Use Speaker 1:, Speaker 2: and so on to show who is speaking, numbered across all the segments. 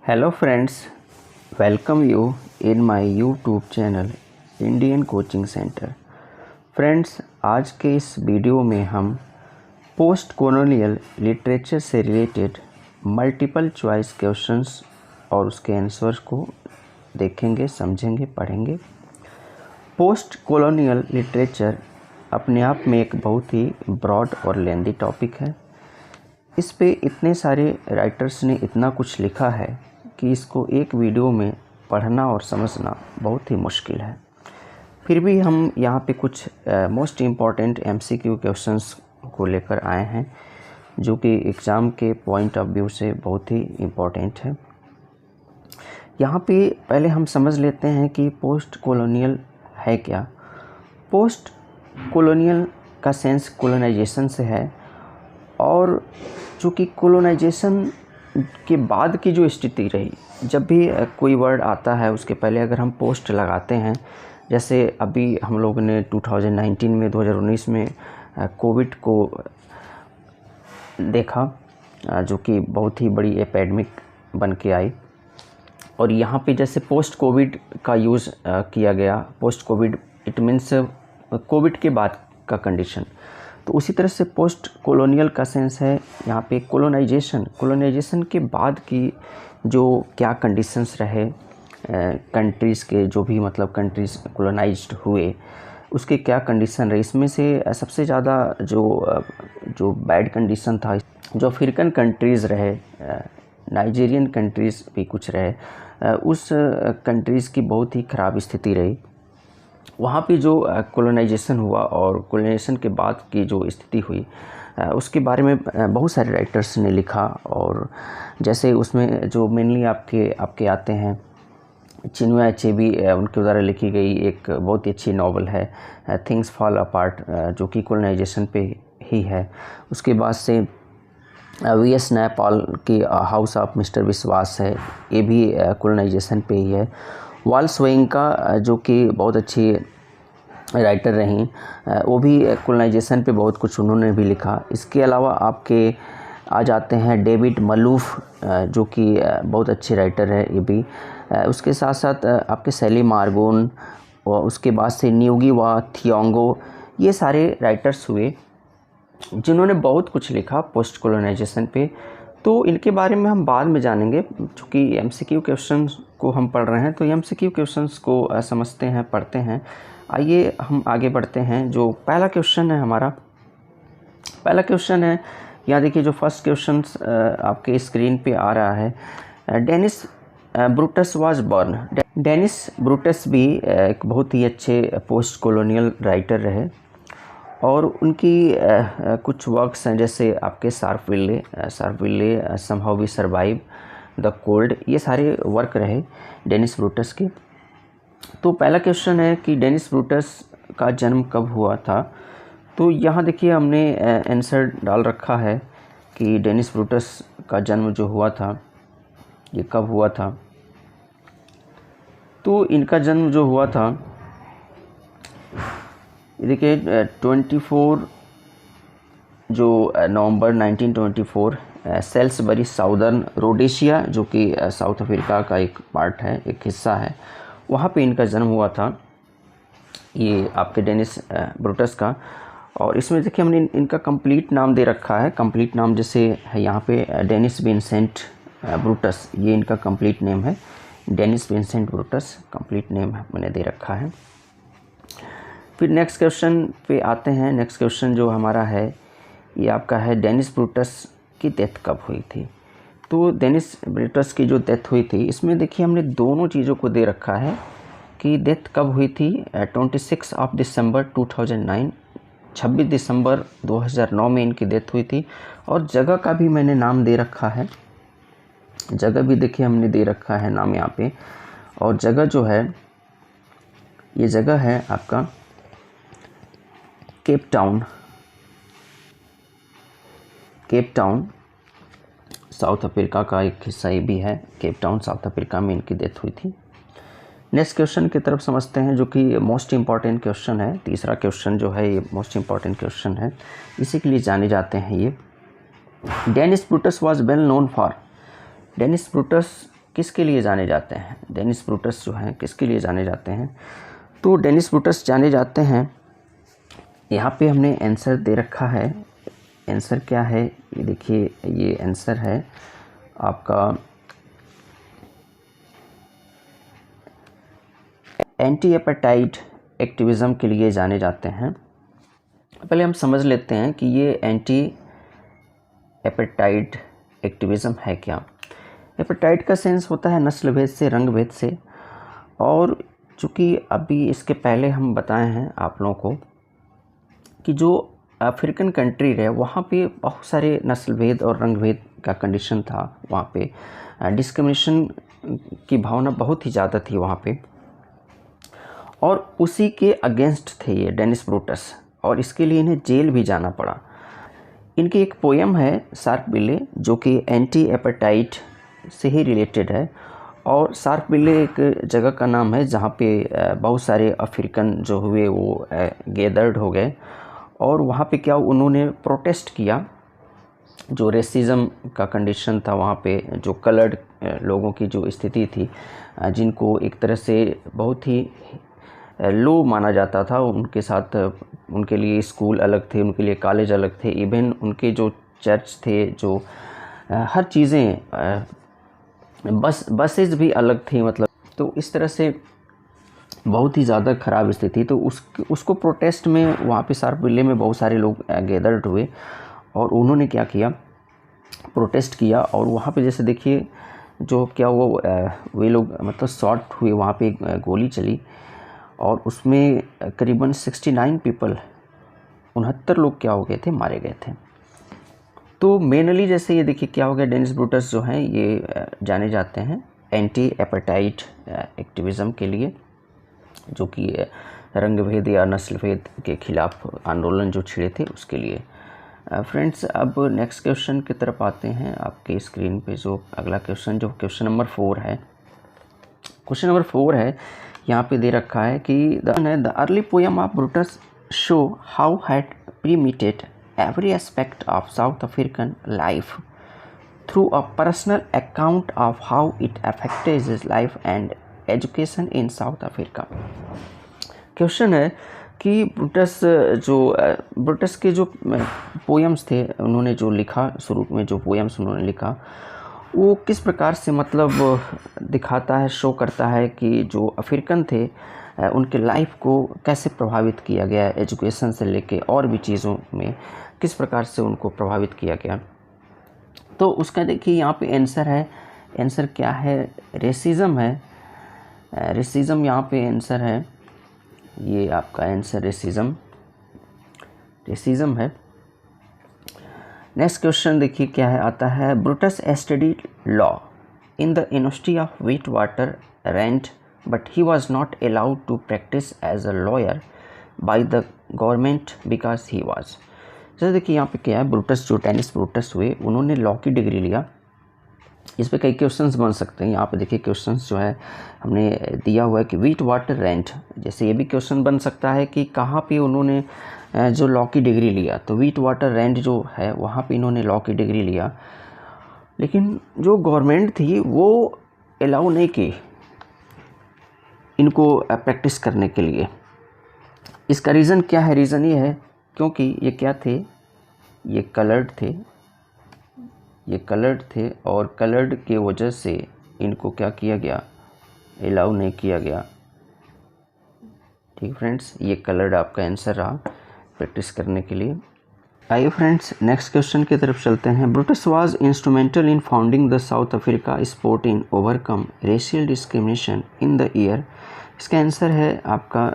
Speaker 1: Hello friends, welcome you in my YouTube channel Indian coaching centre. Friends, आज के इस video में हम पोस्ट कॉलोनियल लिटरेचर से रिलेटेड मल्टीपल चॉइस क्वेश्चंस और उसके आंसर्स को देखेंगे, समझेंगे, पढ़ेंगे। पोस्ट कॉलोनियल लिटरेचर अपने आप में एक बहुत ही ब्रॉड और लेंदी टॉपिक है। इस पे इतने सारे राइटर्स ने इतना कुछ लिखा है कि इसको एक वीडियो में पढ़ना और समझना बहुत ही मुश्किल है। फिर भी हम यहाँ पे कुछ मोस्ट इम्पॉर्टेंट एमसीक्यू क्वेश्चंस को लेकर आए हैं जो कि एग्ज़ाम के पॉइंट ऑफ व्यू से बहुत ही इम्पॉर्टेंट है। यहाँ पे पहले हम समझ लेते हैं कि पोस्ट कॉलोनियल है क्या। पोस्ट कॉलोनियल का सेंस कॉलोनाइजेशन से है, और चूँकि कॉलोनाइजेशन के बाद की जो स्थिति रही, जब भी कोई वर्ड आता है उसके पहले अगर हम पोस्ट लगाते हैं, जैसे अभी हम लोगों ने 2019 में 2019 में कोविड को देखा, जो कि बहुत ही बड़ी एपिडेमिक बन के आई, और यहाँ पे जैसे पोस्ट कोविड का यूज़ किया गया। Post Covid it means Covid के बाद का कंडीशन। तो उसी तरह से पोस्ट कॉलोनियल का सेंस है यहाँ पे कॉलोनाइजेशन के बाद की जो क्या कंडीशंस रहे कंट्रीज़ के, जो भी मतलब कंट्रीज़ कॉलोनाइज्ड हुए उसके क्या कंडीशन रहे। इसमें से सबसे ज़्यादा जो बैड कंडीशन था, जो अफ्रीकन कंट्रीज़ रहे, नाइजीरियन कंट्रीज़ भी कुछ रहे, उस कंट्रीज़ की बहुत ही ख़राब स्थिति रही। वहाँ पे जो कॉलोनाइजेशन हुआ और कॉलोनाइजेशन के बाद की जो स्थिति हुई उसके बारे में बहुत सारे राइटर्स ने लिखा। और जैसे उसमें जो मेनली आपके आते हैं चिनुआ अचेबी, उनके द्वारा लिखी गई एक बहुत ही अच्छी नावल है थिंग्स फॉल अपार्ट, जो कि कॉलोनाइजेशन पे ही है। उसके बाद से वी.एस. नैपाल की हाउस ऑफ मिस्टर विश्वास है, ये भी कॉलोनाइजेशन पे ही है। वाल्सवेंका जो कि बहुत अच्छी राइटर रहीं, वो भी कॉलोनाइजेशन पे बहुत कुछ उन्होंने भी लिखा। इसके अलावा आपके आ जाते हैं डेविड मलूफ, जो कि बहुत अच्छे राइटर है ये भी। उसके साथ साथ आपके सैली मार्गोन, और उसके बाद से न्यूगी वा थियोंगो, ये सारे राइटर्स हुए जिन्होंने बहुत कुछ लिखा पोस्ट कॉलोनाइजेशन पे। तो इनके बारे में हम बाद में जानेंगे, चूँकि एमसीक्यू क्वेश्चंस को हम पढ़ रहे हैं तो एमसीक्यू क्वेश्चंस को समझते हैं, पढ़ते हैं। आइए हम आगे बढ़ते हैं। जो पहला क्वेश्चन है हमारा, पहला क्वेश्चन है यहाँ देखिए, जो फर्स्ट क्वेश्चन आपके स्क्रीन पे आ रहा है। Dennis Brutus was born. Dennis Brutus भी एक बहुत ही अच्छे पोस्ट कॉलोनियल राइटर रहे, और उनकी कुछ वर्क्स हैं जैसे आपके Sharpeville, somehow we survive, the cold, ये सारे वर्क रहे डेनिस ब्रूटस के। तो पहला क्वेश्चन है कि डेनिस ब्रूटस का जन्म कब हुआ था। तो यहाँ देखिए हमने आंसर डाल रखा है कि डेनिस ब्रूटस का जन्म जो हुआ था ये कब हुआ था। तो इनका जन्म जो हुआ था, देखिए 24 नवंबर 1924 सेल्सबरी, साउदर्न रोडेशिया, जो कि साउथ अफ्रीका का एक पार्ट है, एक हिस्सा है, वहाँ पे इनका जन्म हुआ था, ये आपके डेनिस ब्रूटस का। और इसमें देखिए हमने इनका कंप्लीट नाम दे रखा है। कंप्लीट नाम जैसे है यहाँ पे डेनिस विंसेंट ब्रूटस, ये इनका कंप्लीट नेम है। Dennis Vincent Brutus complete name मैंने दे रखा है। फिर नेक्स्ट क्वेश्चन पे आते हैं। नेक्स्ट क्वेश्चन जो हमारा है ये आपका है, डेनिस ब्रूटस की डेथ कब हुई थी। तो डेनिस ब्रूटस की जो डेथ हुई थी, इसमें देखिए हमने दोनों चीज़ों को दे रखा है कि डेथ कब हुई थी। 26 ऑफ दिसंबर 2009, 26 दिसंबर 2009 में इनकी डेथ हुई थी। और जगह का भी मैंने नाम दे रखा है, जगह भी देखिए हमने दे रखा है नाम यहाँ पे। और जगह जो है, ये जगह है आपका केप टाउन साउथ अफ्रीका का एक हिस्सा ये भी है। केप टाउन साउथ अफ्रीका में इनकी डेथ हुई थी। नेक्स्ट क्वेश्चन की तरफ समझते हैं, जो कि मोस्ट इम्पॉर्टेंट क्वेश्चन है। तीसरा क्वेश्चन जो है ये मोस्ट इम्पॉर्टेंट क्वेश्चन है, इसी के लिए जाने जाते हैं ये। Dennis Brutus was well known for. Dennis Brutus किसके लिए जाने जाते हैं? डेनिस ब्रूटस जो हैं किसके लिए जाने जाते हैं? तो डेनिस ब्रूटस जाने जाते हैं, यहाँ पे हमने आंसर दे रखा है। आंसर क्या है ये देखिए, ये आंसर है आपका एंटी एपेटाइट एक्टिविज़म के लिए जाने जाते हैं। पहले हम समझ लेते हैं कि ये एंटी एपेटाइट एक्टिविज़म है क्या। एपेटाइट का सेंस होता है नस्ल भेद से, रंग भेद से, और चूँकि अभी इसके पहले हम बताए हैं आप लोगों को कि जो अफ्रीकन कंट्री है वहाँ पे बहुत सारे नस्ल भेद और रंग भेद का कंडीशन था। वहाँ पे डिस्क्रिमिनेशन की भावना बहुत ही ज़्यादा थी वहाँ पे, और उसी के अगेंस्ट थे ये डेनिस ब्रूटस, और इसके लिए इन्हें जेल भी जाना पड़ा। इनकी एक पोएम है शार्कबिले जो कि एंटी एपेटाइट से ही रिलेटेड है, और शार्कबिले एक जगह का नाम है जहाँ पे बहुत सारे अफ्रीकन जो हुए वो गैदर्ड हो गए, और वहाँ पे क्या उन्होंने प्रोटेस्ट किया। जो रेसिज्म का कंडीशन था वहाँ पे, जो कलर्ड लोगों की जो स्थिति थी, जिनको एक तरह से बहुत ही लो माना जाता था, उनके साथ उनके लिए स्कूल अलग थे, उनके लिए कॉलेज अलग थे, इवन उनके जो चर्च थे, जो हर चीज़ें बसेज भी अलग थी, मतलब तो इस तरह से बहुत ही ज़्यादा ख़राब स्थिति। तो उसको प्रोटेस्ट में वहाँ पे शार्कबिले में बहुत सारे लोग गैदर्ड हुए, और उन्होंने क्या किया, प्रोटेस्ट किया। और वहाँ पे जैसे देखिए जो क्या वे लोग मतलब शॉट हुए, वहाँ पे एक गोली चली, और उसमें करीबन 69 पीपल 69 लोग क्या हो गए थे, मारे गए थे। तो मेनली जैसे ये देखिए क्या हो गया, डेनिस ब्रूटस जो हैं ये जाने जाते हैं एंटी एपेटाइट एक्टिविज़म के लिए, जो कि रंग भेद या नस्ल भेद के खिलाफ आंदोलन जो छिड़े थे उसके लिए। फ्रेंड्स, अब नेक्स्ट क्वेश्चन की तरफ आते हैं। आपके स्क्रीन पे जो अगला क्वेश्चन, जो क्वेश्चन नंबर 4 है, क्वेश्चन नंबर 4 है, यहाँ पे दे रखा है कि the early poem of Brutus show how had premeditated every aspect of South African life through a personal account of how it affected his life and education in South Africa। Question है कि Brutus के जो poems थे, उन्होंने जो लिखा, शुरू में जो पोएम्स उन्होंने लिखा, वो किस प्रकार से मतलब दिखाता है, शो करता है कि जो अफ्रीकन थे उनके लाइफ को कैसे प्रभावित किया गया, एजुकेशन से लेके और भी चीज़ों में किस प्रकार से उनको प्रभावित किया गया। तो उसका देखिए यहाँ पे आंसर है। आंसर क्या है? रेसिज्म है। रेसिज्म यहाँ पे आंसर है, ये आपका आंसर रेसिज्म है। नेक्स्ट क्वेश्चन देखिए क्या है, आता है Brutus studied law in the university of wheat water rent but he was not allowed to practice as a lawyer by the government because he was। जैसे देखिए यहाँ पे क्या है, ब्रूटस जो डेनिस ब्रूटस हुए, उन्होंने लॉ की डिग्री लिया। इस पे कई क्वेश्चंस बन सकते हैं। यहाँ पे देखिए क्वेश्चंस जो है हमने दिया हुआ है कि व्हीट वाटर रेंट, जैसे ये भी क्वेश्चन बन सकता है कि कहाँ पे उन्होंने जो लॉ की डिग्री लिया। तो व्हीट वाटर रेंट जो है वहाँ पे इन्होंने लॉ की डिग्री लिया, लेकिन जो गवर्नमेंट थी वो अलाउ नहीं की इनको प्रैक्टिस करने के लिए। इसका रीज़न क्या है? रीज़न ये है क्योंकि ये क्या थे, ये कलर्ड थे, और कलर्ड के वजह से इनको क्या किया गया, अलाउ नहीं किया गया। ठीक फ्रेंड्स, ये कलर्ड आपका आंसर रहा प्रैक्टिस करने के लिए। आइए फ्रेंड्स नेक्स्ट क्वेश्चन की तरफ चलते हैं। Brutus was instrumental in founding the south Africa sport in overcome racial discrimination in the year. इसका आंसर है आपका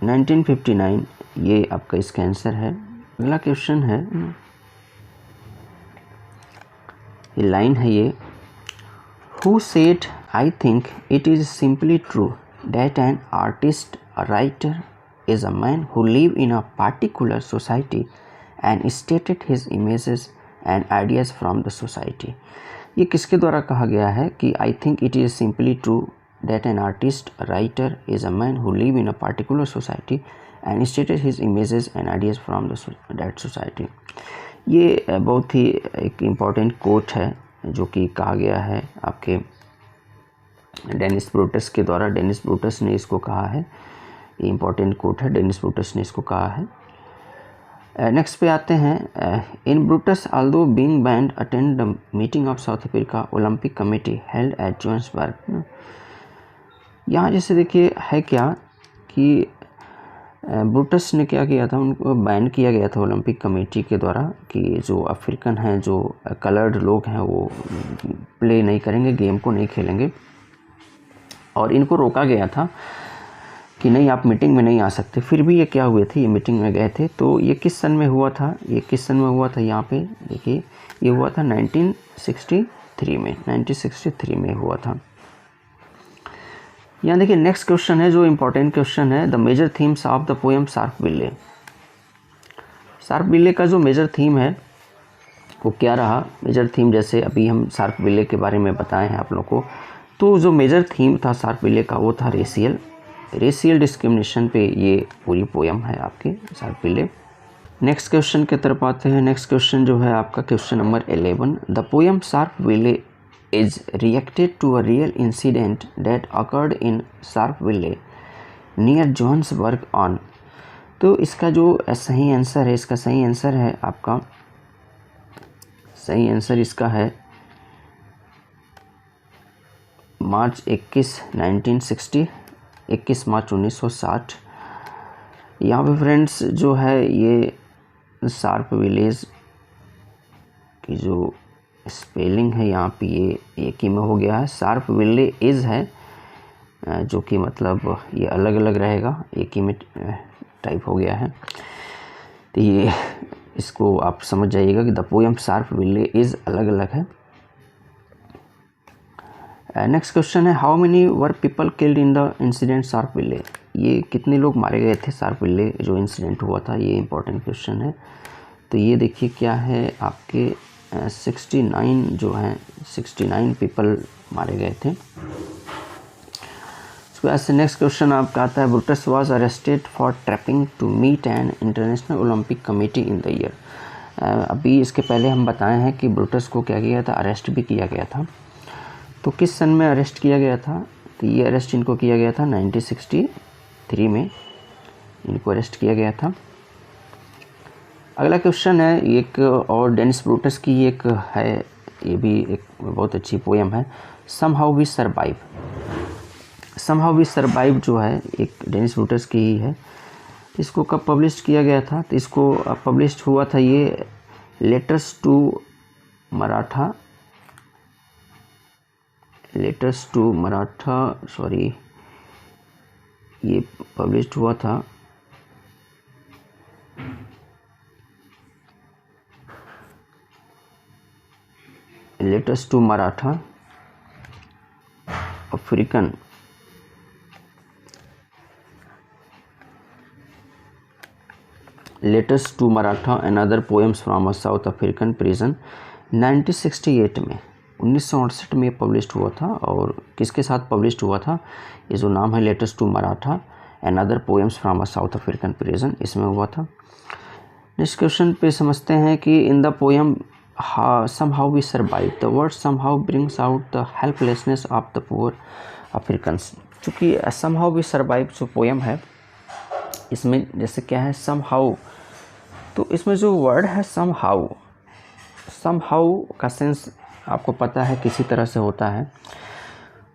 Speaker 1: 1959, ये आपका इसका आंसर है। अगला क्वेश्चन है, ये लाइन है ये, who said I think it is simply true that an artist, a writer, is a man who live in a particular society and stated his images and ideas from the society। ये किसके द्वारा कहा गया है कि I think it is simply true that an artist, a writer, is a man who live in a particular society and stated his images and ideas from that society। ये बहुत ही एक इम्पॉर्टेंट कोट है जो कि कहा गया है आपके डेनिस ब्रूटस के द्वारा। डेनिस ब्रूटस ने इसको कहा है, ये इम्पॉर्टेंट कोट है, डेनिस ब्रूटस ने इसको कहा है। नेक्स्ट पे आते हैं, in Brutus although being banned attend the meeting of South Africa Olympic committee held at Johannesburg. यहाँ जैसे देखिए है क्या कि ब्रूटस ने क्या किया था, उनको बैन किया गया था ओलंपिक कमेटी के द्वारा कि जो अफ्रीकन हैं, जो कलर्ड लोग हैं, वो प्ले नहीं करेंगे, गेम को नहीं खेलेंगे, और इनको रोका गया था कि नहीं आप मीटिंग में नहीं आ सकते। फिर भी ये क्या हुए थे, ये मीटिंग में गए थे। तो ये किस सन में हुआ था, ये किस सन में हुआ था, यहाँ पे देखिए ये हुआ था 1963 में, 1963 में हुआ था। यहाँ देखिए नेक्स्ट क्वेश्चन है जो इम्पोर्टेंट क्वेश्चन है, the major themes of the poem Sharpeville. Sharpeville का जो मेजर थीम है वो क्या रहा। मेजर थीम जैसे अभी हम शार्पविले के बारे में बताए हैं आप लोग को, तो जो मेजर थीम था शार्पविले का वो था रेशियल डिस्क्रिमिनेशन पे ये पूरी पोएम है आपके शार्पविले। नेक्स्ट क्वेश्चन की तरफ आते हैं। नेक्स्ट क्वेश्चन जो है आपका question number 11, the poem Sharpeville is reacted to a real incident that occurred in Sharpeville near Johannesburg on। तो इसका जो सही आंसर है, इसका सही आंसर है आपका, सही आंसर इसका है मार्च 21 1960, 21 मार्च 1960। यहाँ पे फ्रेंड्स जो है ये शार्पविले की जो स्पेलिंग है यहाँ पे ये एक ही में हो गया है। शार्पविले इज़ है जो कि मतलब ये अलग अलग रहेगा, एक ही में टाइप हो गया है। तो ये इसको आप समझ जाइएगा कि द पोएम शार्पविले इज़ अलग अलग है। नेक्स्ट क्वेश्चन है, how many were people killed in the incident Sharpeville. ये कितने लोग मारे गए थे शार्पविले जो इंसिडेंट हुआ था, ये इंपॉर्टेंट क्वेश्चन है। तो ये देखिए क्या है आपके 69 जो हैं 69 पीपल मारे गए थे। उसके बाद से नेक्स्ट क्वेश्चन आपका आता है, Brutus was arrested for trapping to meet an international Olympic committee in the year. अभी इसके पहले हम बताए हैं कि ब्रूटस को क्या किया था, अरेस्ट भी किया गया था। तो किस सन में अरेस्ट किया गया था, तो ये अरेस्ट इनको किया गया था 1963 में इनको अरेस्ट किया गया था। अगला क्वेश्चन है एक और डेनिस ब्रूटस की एक है, ये भी एक बहुत अच्छी पोएम है, somehow we survive. Somehow we survive जो है एक डेनिस ब्रूटस की ही है। इसको कब पब्लिश किया गया था, तो इसको पब्लिश हुआ था ये लेटर्स टू मराठा सॉरी, ये पब्लिश हुआ था letters to Martha African letters to Martha and other poems from a South African prison 1968 में 1968 में पब्लिश हुआ था। और किसके साथ पब्लिश हुआ था, ये जो नाम है letters to Martha and other poems from a South African prison, इसमें हुआ था। नेक्स्ट क्वेश्चन पे समझते हैं कि in the poem somehow we survive, the word somehow brings out the helplessness of the poor Africans। चूँकि somehow we survive जो poem है इसमें जैसे क्या है somehow, तो इसमें जो वर्ड है somehow का सेंस आपको पता है किसी तरह से होता है।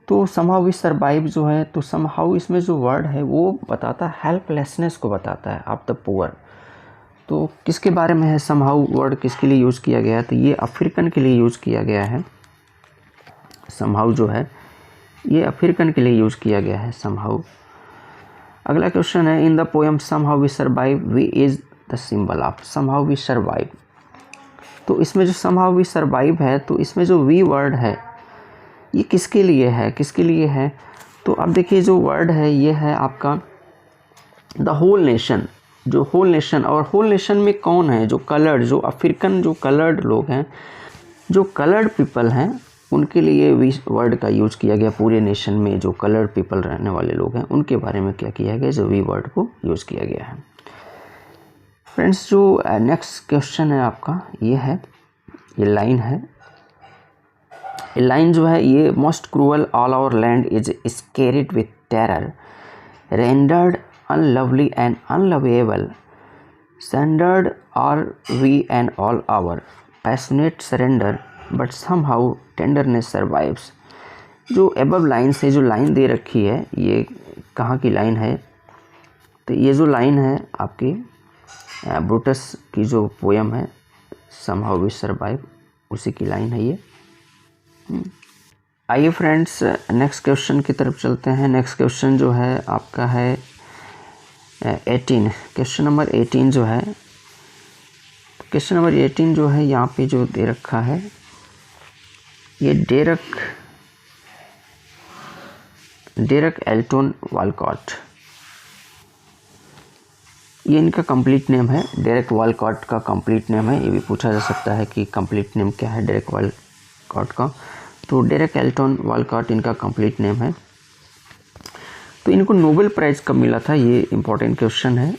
Speaker 1: तो somehow we survive जो है, तो somehow इसमें जो वर्ड है वो बताता है हेल्पलेसनेस को बताता है ऑफ द पुअर। तो किसके बारे में है समहाउ वर्ड, किसके लिए यूज़ किया गया है, तो ये अफ्रीकन के लिए यूज़ किया गया है। समहाउ जो है ये अफ्रीकन के लिए यूज़ किया गया है समहाउ। अगला क्वेश्चन है, in the poem somehow we survive we is the symbol of somehow we survive. तो इसमें जो समहाउ वी सर्वाइव है, तो इसमें जो वी वर्ड है ये किसके लिए है, किसके लिए है, तो अब देखिए जो वर्ड है ये है आपका द होल नेशन, जो होल नेशन। और होल नेशन में कौन है, जो कलर्ड, जो अफ्रीकन जो कलर्ड लोग हैं, जो कलर्ड पीपल हैं, उनके लिए वी वर्ड का यूज़ किया गया। पूरे नेशन में जो कलर्ड पीपल रहने वाले लोग हैं उनके बारे में क्या किया गया, जो वी वर्ड को यूज़ किया गया है। फ्रेंड्स जो नेक्स्ट क्वेश्चन है आपका ये है, ये लाइन है, ये लाइन जो है ये most cruel all our land is scarred with terror rendered unlovely and unlovable surrendered are we and all our passionate surrender but somehow tenderness survives. जो एबव लाइन से जो लाइन दे रखी है ये कहाँ की लाइन है, तो ये जो लाइन है आपकी ब्रूटस की जो पोयम है समहाउ वी सर्वाइव, उसी की लाइन है ये। आइए फ्रेंड्स नेक्स्ट क्वेश्चन की तरफ चलते हैं। नेक्स्ट क्वेश्चन जो है आपका है 18, क्वेश्चन नंबर 18 जो है, क्वेश्चन नंबर 18 जो है यहाँ पे जो दे रखा है ये डेरेक एल्टन वॉलकॉट, ये इनका कंप्लीट नेम है। डेरेक वॉलकॉट का कंप्लीट नेम है, ये भी पूछा जा सकता है कि कंप्लीट नेम क्या है डेरेक वॉलकॉट का, तो डेरेक एल्टन वॉलकॉट इनका कंप्लीट नेम है। तो इनको नोबेल प्राइज़ कब मिला था, ये इम्पोर्टेंट क्वेश्चन है।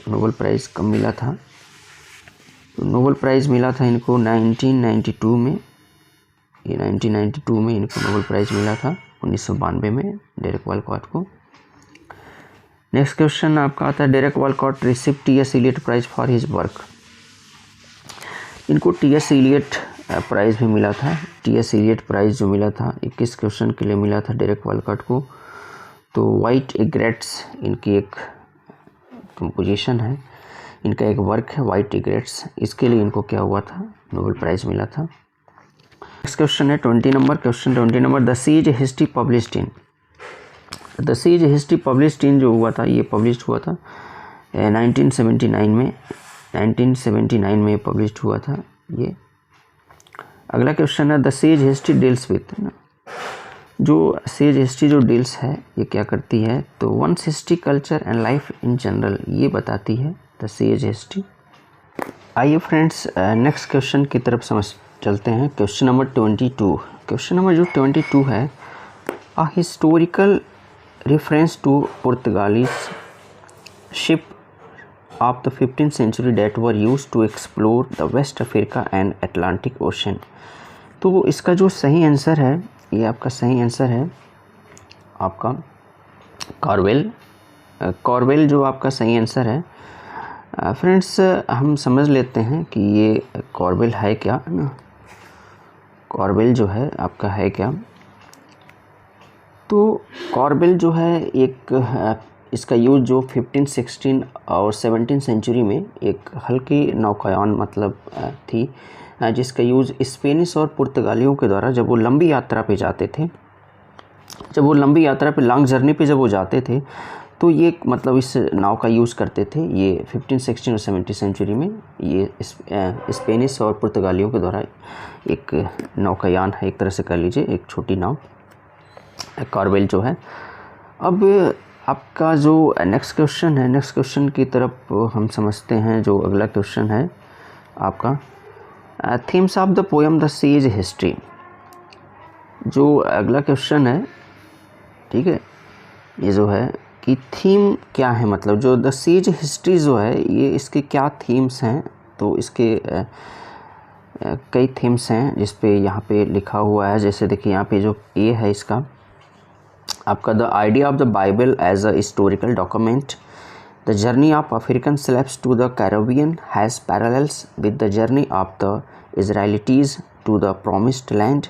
Speaker 1: नोबेल प्राइज़ कब मिला था, तो नोबेल प्राइज़ मिला था इनको 1992 में, ये 1992 में इनको नोबेल प्राइज़ मिला था, 1992 में डेरेक वॉलकॉट को। नेक्स्ट क्वेश्चन आपका आता है Derek Walcott receive T S. Eliot prize for his work. इनको टी.एस. इलियट प्राइज़ भी मिला था। टी.एस. इलियट प्राइज़ जो मिला था 21 क्वेश्चन के लिए मिला था डेरेक वॉलकॉट को। तो वाइट इग्रेट्स इनकी एक कंपोजिशन है, इनका एक वर्क है वाइट इग्रेट्स, इसके लिए इनको क्या हुआ था, नोबेल प्राइज़ मिला था। नेक्स्ट क्वेश्चन है 20 number, question 20 number, the sea is history published in. The sea is history published in जो हुआ था ये पब्लिश्ड हुआ था 1979 में, 1979 में पब्लिश्ड हुआ था ये। अगला क्वेश्चन है the sea is history deals with, जो सेज हिस्ट्री जो डील्स है ये क्या करती है, तो once history culture and life in general ये बताती है द सेज हिस्ट्री। आइए फ्रेंड्स नेक्स्ट क्वेश्चन की तरफ समझ चलते हैं। क्वेश्चन नंबर 22, क्वेश्चन नंबर जो 22 है, a historical reference to Portuguese ship of the 15th century that were used to explore the West Africa and Atlantic Ocean. तो इसका जो सही आंसर है, ये आपका सही आंसर है आपका कॉर्वेल। कॉर्वेल जो आपका सही आंसर है। फ्रेंड्स हम समझ लेते हैं कि ये कॉर्वेल है क्या ना, कॉर्वेल जो है आपका है क्या। तो कॉर्वेल जो है एक इसका यूज़ जो 15, 16 और 17 सेंचुरी में एक हल्की नौकायान मतलब थी, जिसका यूज़ स्पेनिश और पुर्तगालियों के द्वारा जब वो लंबी यात्रा पे जाते थे, जब वो लंबी यात्रा पे लॉन्ग जर्नी पे जब वो जाते थे तो ये मतलब इस नाव का यूज़ करते थे। ये 15, 16 और 17 सेंचुरी में ये स्पेनिश और पुर्तगालियों के द्वारा एक नौकायान है, एक तरह से कर लीजिए एक छोटी नाव कॉर्वेल जो है। अब आपका जो नेक्स्ट क्वेश्चन है, नेक्स्ट क्वेश्चन की तरफ हम समझते हैं। जो अगला क्वेश्चन है आपका themes of the poem the sea is history. जो अगला क्वेश्चन है, ठीक है, ये जो है कि थीम क्या है, मतलब जो द सीज हिस्ट्री जो है ये इसके क्या थीम्स हैं। तो इसके कई थीम्स हैं जिस पे यहाँ पे लिखा हुआ है। जैसे देखिए यहाँ पे जो ए है इसका आपका the idea of the Bible as a historical document, the journey of African slaves to the Caribbean has parallels with the journey of the Israelites to the promised land,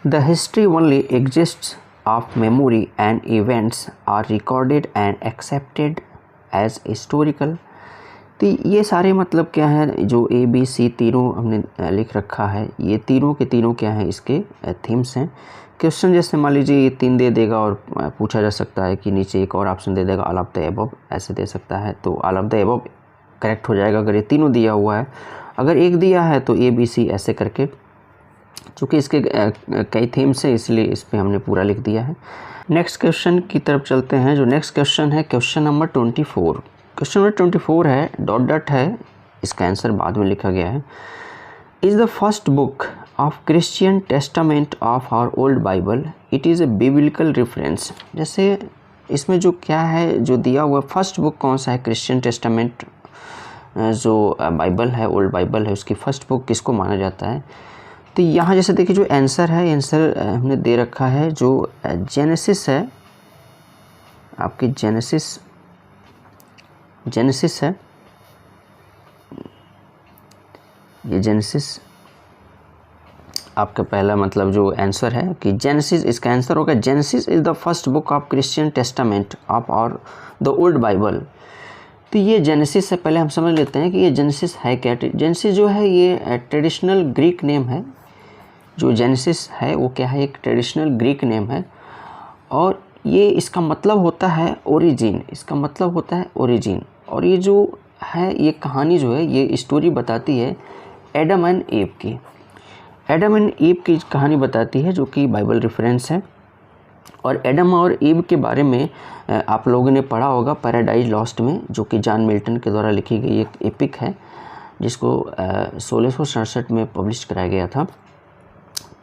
Speaker 1: the history only exists of memory and events are recorded and accepted as historical। तो ये सारे मतलब क्या है, जो A B C तीनों हमने लिख रखा है, ये तीनों के तीनों क्या हैं, इसके थीम्स हैं। क्वेश्चन जैसे मान लीजिए ये 3 दे देगा और पूछा जा सकता है कि नीचे एक और ऑप्शन दे देगा ऑल ऑफ द एबव, ऐसे दे सकता है। तो all of the above correct हो जाएगा अगर ये तीनों दिया हुआ है। अगर एक दिया है तो ए बी सी ऐसे करके, चूँकि इसके कई थीम्स हैं इसलिए इस पर हमने पूरा लिख दिया है। नेक्स्ट क्वेश्चन की तरफ चलते हैं। जो नेक्स्ट क्वेश्चन है क्वेश्चन नंबर 24। क्वेश्चन नंबर 24 है, डॉट डॉट है, इसका आंसर बाद में लिखा गया है। Is the first book of Christian testament of our old Bible, it is a biblical reference. जैसे इसमें जो क्या है, जो दिया हुआ फर्स्ट बुक कौन सा है क्रिश्चियन टेस्टामेंट जो बाइबल है, ओल्ड बाइबल है, उसकी फर्स्ट बुक किसको माना जाता है? तो यहाँ जैसे देखिए जो आंसर है, आंसर हमने दे रखा है जो जेनेसिस है, आपकी जेनेसिस है, ये जेनेसिस आपका पहला मतलब जो आंसर है कि जेनेसिस, इसका आंसर होगा genesis is the first book of Christian testament of और द ओल्ड बाइबल। तो ये जेनेसिस से पहले हम समझ लेते हैं कि ये जेनेसिस है क्या। जेनेसिस जो है ये ट्रेडिशनल ग्रीक नेम है। जो जेनेसिस है वो क्या है? एक ट्रेडिशनल ग्रीक नेम है और ये इसका मतलब होता है ओरिजिन, इसका मतलब होता है ओरिजिन। और ये जो है ये कहानी जो है ये स्टोरी बताती है एडम एंड ईव की, एडम एंड ईव की कहानी बताती है जो कि बाइबल रेफरेंस है। और एडम और ईव के बारे में आप लोगों ने पढ़ा होगा पैराडाइज लॉस्ट में, जो कि जॉन मिल्टन के द्वारा लिखी गई एक एपिक है जिसको 1667 में पब्लिश कराया गया था।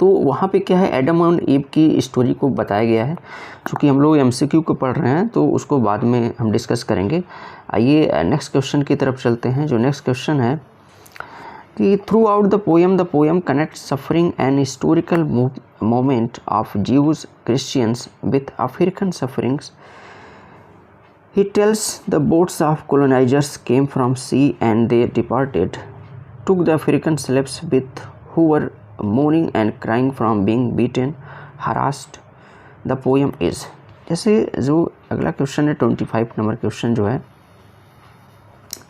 Speaker 1: तो वहाँ पे क्या है, एडम और ईव की स्टोरी को बताया गया है। चूँकि हम लोग एमसीक्यू को पढ़ रहे हैं तो उसको बाद में हम डिस्कस करेंगे। आइए नेक्स्ट क्वेश्चन की तरफ चलते हैं। जो नेक्स्ट क्वेश्चन है कि through out the poem connect suffering and historical moment of Jews, Christians with African sufferings. He tells the boats of colonizers came from sea and they departed, took the African slaves with who were mourning and crying from being beaten, harassed. The poem is, जैसे जो अगला question है 25 number question जो है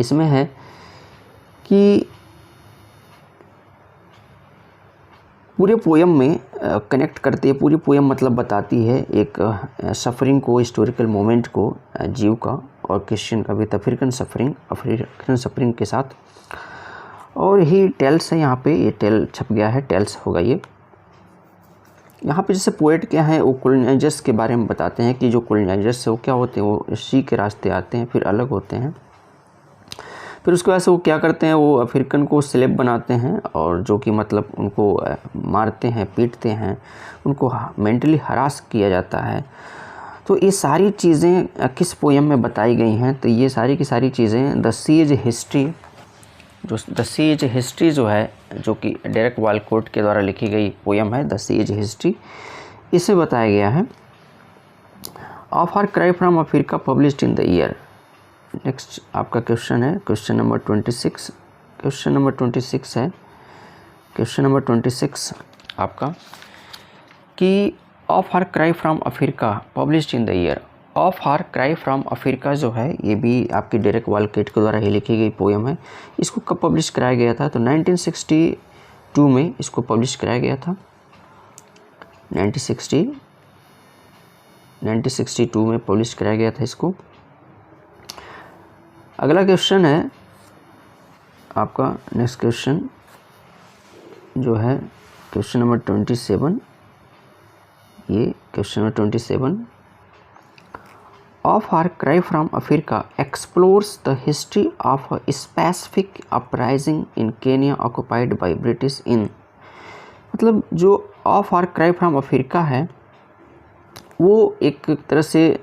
Speaker 1: इसमें है कि पूरे पोएम में कनेक्ट करती है, पूरी पोएम मतलब बताती है एक सफ़रिंग को, हिस्टोरिकल मोमेंट को, जीव का और क्रिश्चियन का विद अफ्रीकन सफ़रिंग के साथ। और ही टेल्स है, यहाँ पे ये टेल छप गया है, टेल्स होगा ये। यहाँ पे जैसे पोएट क्या है वो कोलोनाइजर्स के बारे में बताते हैं कि जो कोलोनाइजर्स है वो क्या होते हैं, वो सी के रास्ते आते हैं, फिर अलग होते हैं, फिर उसके बाद से वो क्या करते हैं, वो अफ्रीकन को स्लेव बनाते हैं और जो कि मतलब उनको मारते हैं, पीटते हैं, उनको मेंटली हरास किया जाता है। तो ये सारी चीज़ें किस पोएम में बताई गई हैं? तो ये सारी की सारी चीज़ें द सीज हिस्ट्री, जो द सीज हिस्ट्री जो है, जो कि डेरेक वालकोट के द्वारा लिखी गई पोएम है द सीज हिस्ट्री, इसे बताया गया है। Of her cry from Africa published in the year. Next आपका क्वेश्चन है क्वेश्चन नंबर 26। क्वेश्चन नंबर 26 है, क्वेश्चन नंबर 26 आपका कि of her cry from Africa published in the year. Of her cry from Africa जो है ये भी आपकी डेरेक वालकेट के द्वारा ही लिखी गई पोएम है। इसको कब पब्लिश कराया गया था? तो 1962 में इसको पब्लिश कराया गया था। 1962 में पब्लिश कराया गया था इसको। अगला क्वेश्चन है आपका, नेक्स्ट क्वेश्चन जो है क्वेश्चन नंबर 27। ये question number 27, of our cry from Africa explores the history of a specific uprising in Kenya occupied by British in. मतलब जो of our cry from Africa है वो एक तरह से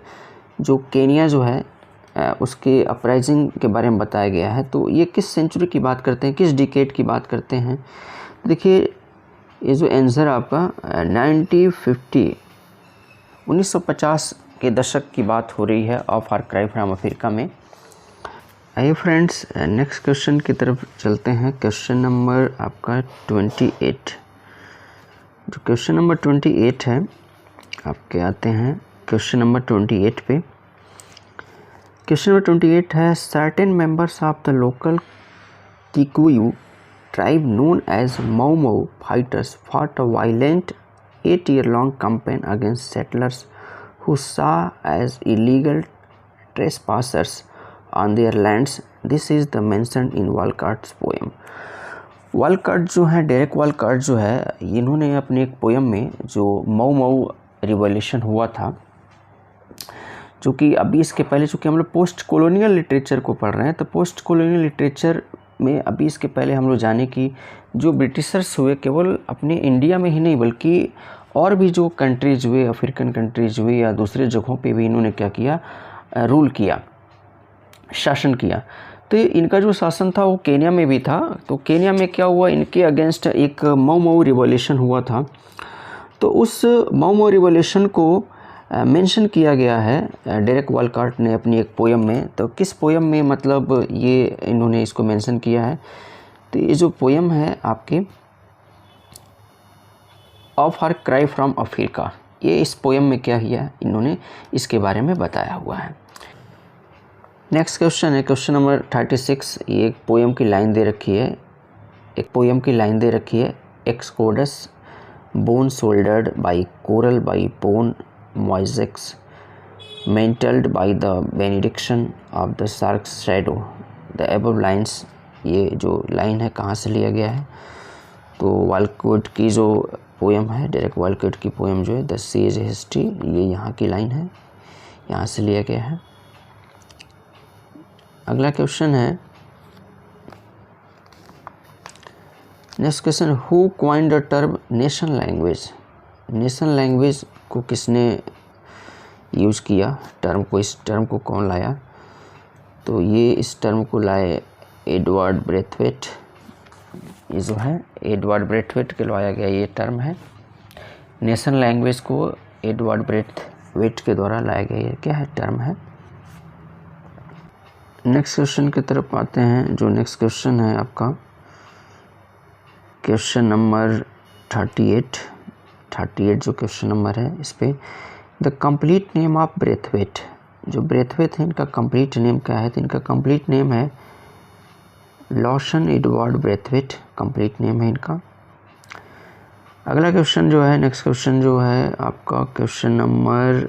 Speaker 1: जो केन्या जो है उसके अपराइजिंग के बारे में बताया गया है। तो ये किस सेंचुरी की बात करते हैं, किस डिकेड की बात करते हैं? देखिए ये जो आंसर आपका 1950 के दशक की बात हो रही है of our cry from Africa में। आइए फ्रेंड्स नेक्स्ट क्वेश्चन की तरफ चलते हैं। क्वेश्चन नंबर आपका 28। जो क्वेश्चन नंबर 28 है आपके आते हैं क्वेश्चन नंबर 28 पे। क्वेश्चन नंबर 28 है, certain members of the local Kikuyu tribe known as Mau Mau fighters fought a violent 8-year-long campaign against settlers who saw as illegal trespassers on their lands. This is the mentioned in वालकॉट्स poem. Walcott जो है, Derek Walcott जो है, इन्होंने अपने एक poem में जो Mau Mau revolution हुआ था, जो कि अभी इसके पहले चूँकि हम लोग पोस्ट कॉलोनियल लिटरेचर को पढ़ रहे हैं, तो पोस्ट कॉलोनियल लिटरेचर में अभी इसके पहले हम लोग जाने कि जो ब्रिटिशर्स हुए केवल अपने इंडिया में ही नहीं बल्कि और भी जो कंट्रीज हुए, अफ्रीकन कंट्रीज हुए या दूसरे जगहों पे भी इन्होंने क्या किया, रूल किया, शासन किया। तो इनका जो शासन था वो केन्या में भी था। तो केन्या में क्या हुआ, इनके अगेंस्ट एक माओ माओ रिवॉल्यूशन हुआ था। तो उस माओ माओ रिवॉल्यूशन को मेंशन किया गया है डेरेक वालकॉट ने अपनी एक पोयम में। तो किस पोयम में मतलब ये इन्होंने इसको मेंशन किया है, तो ये जो पोयम है आपके of her cry from Africa, ये इस पोयम में क्या किया है इन्होंने इसके बारे में बताया हुआ है। नेक्स्ट क्वेश्चन है क्वेश्चन नंबर 36। ये एक पोयम की लाइन दे रखी है, exodus bone shouldered by coral by bone mosaics mantled by the benediction of the shark's shadow the above lines. ये जो लाइन है कहाँ से लिया गया है, तो वालकोट की जो पोयम है, डेरेक वालकोट की पोयम जो है द सेज हिस्ट्री, ये यहाँ की लाइन है, यहाँ से लिया गया है। अगला क्वेश्चन है next question, who coined the term nation language. Nation language को किसने यूज़ किया, टर्म को, इस टर्म को कौन लाया, तो ये इस टर्म को लाए एडवर्ड ब्रेथवेट। ये जो है एडवर्ड ब्रेथवेट के लाया गया ये टर्म है। नेशन लैंग्वेज को एडवर्ड ब्रेथवेट के द्वारा लाया गया ये क्या है, टर्म है। नेक्स्ट क्वेश्चन की तरफ आते हैं। जो नेक्स्ट क्वेश्चन है आपका क्वेश्चन नंबर 38 जो क्वेश्चन नंबर है इस पे, the complete name of Brathwaite. जो ब्रेथवेट है इनका कंप्लीट नेम क्या है, तो इनका कंप्लीट नेम है Lawson Edward Brathwaite, complete name है इनका। अगला क्वेश्चन जो है नेक्स्ट क्वेश्चन जो है आपका क्वेश्चन नंबर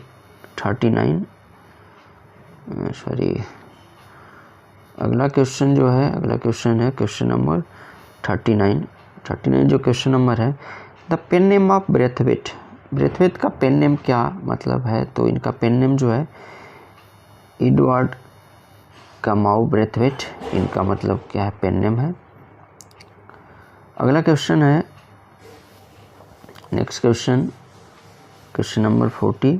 Speaker 1: 39 अगला क्वेश्चन है क्वेश्चन नंबर 39 जो क्वेश्चन नंबर है, the pen name of Brathwaite. Brathwaite का पेन नेम क्या मतलब है, तो इनका पेन नेम जो है एडवर्ड कामाउ ब्रेथवेट, इनका मतलब क्या है, पेन नेम है। अगला क्वेश्चन है next question number 40,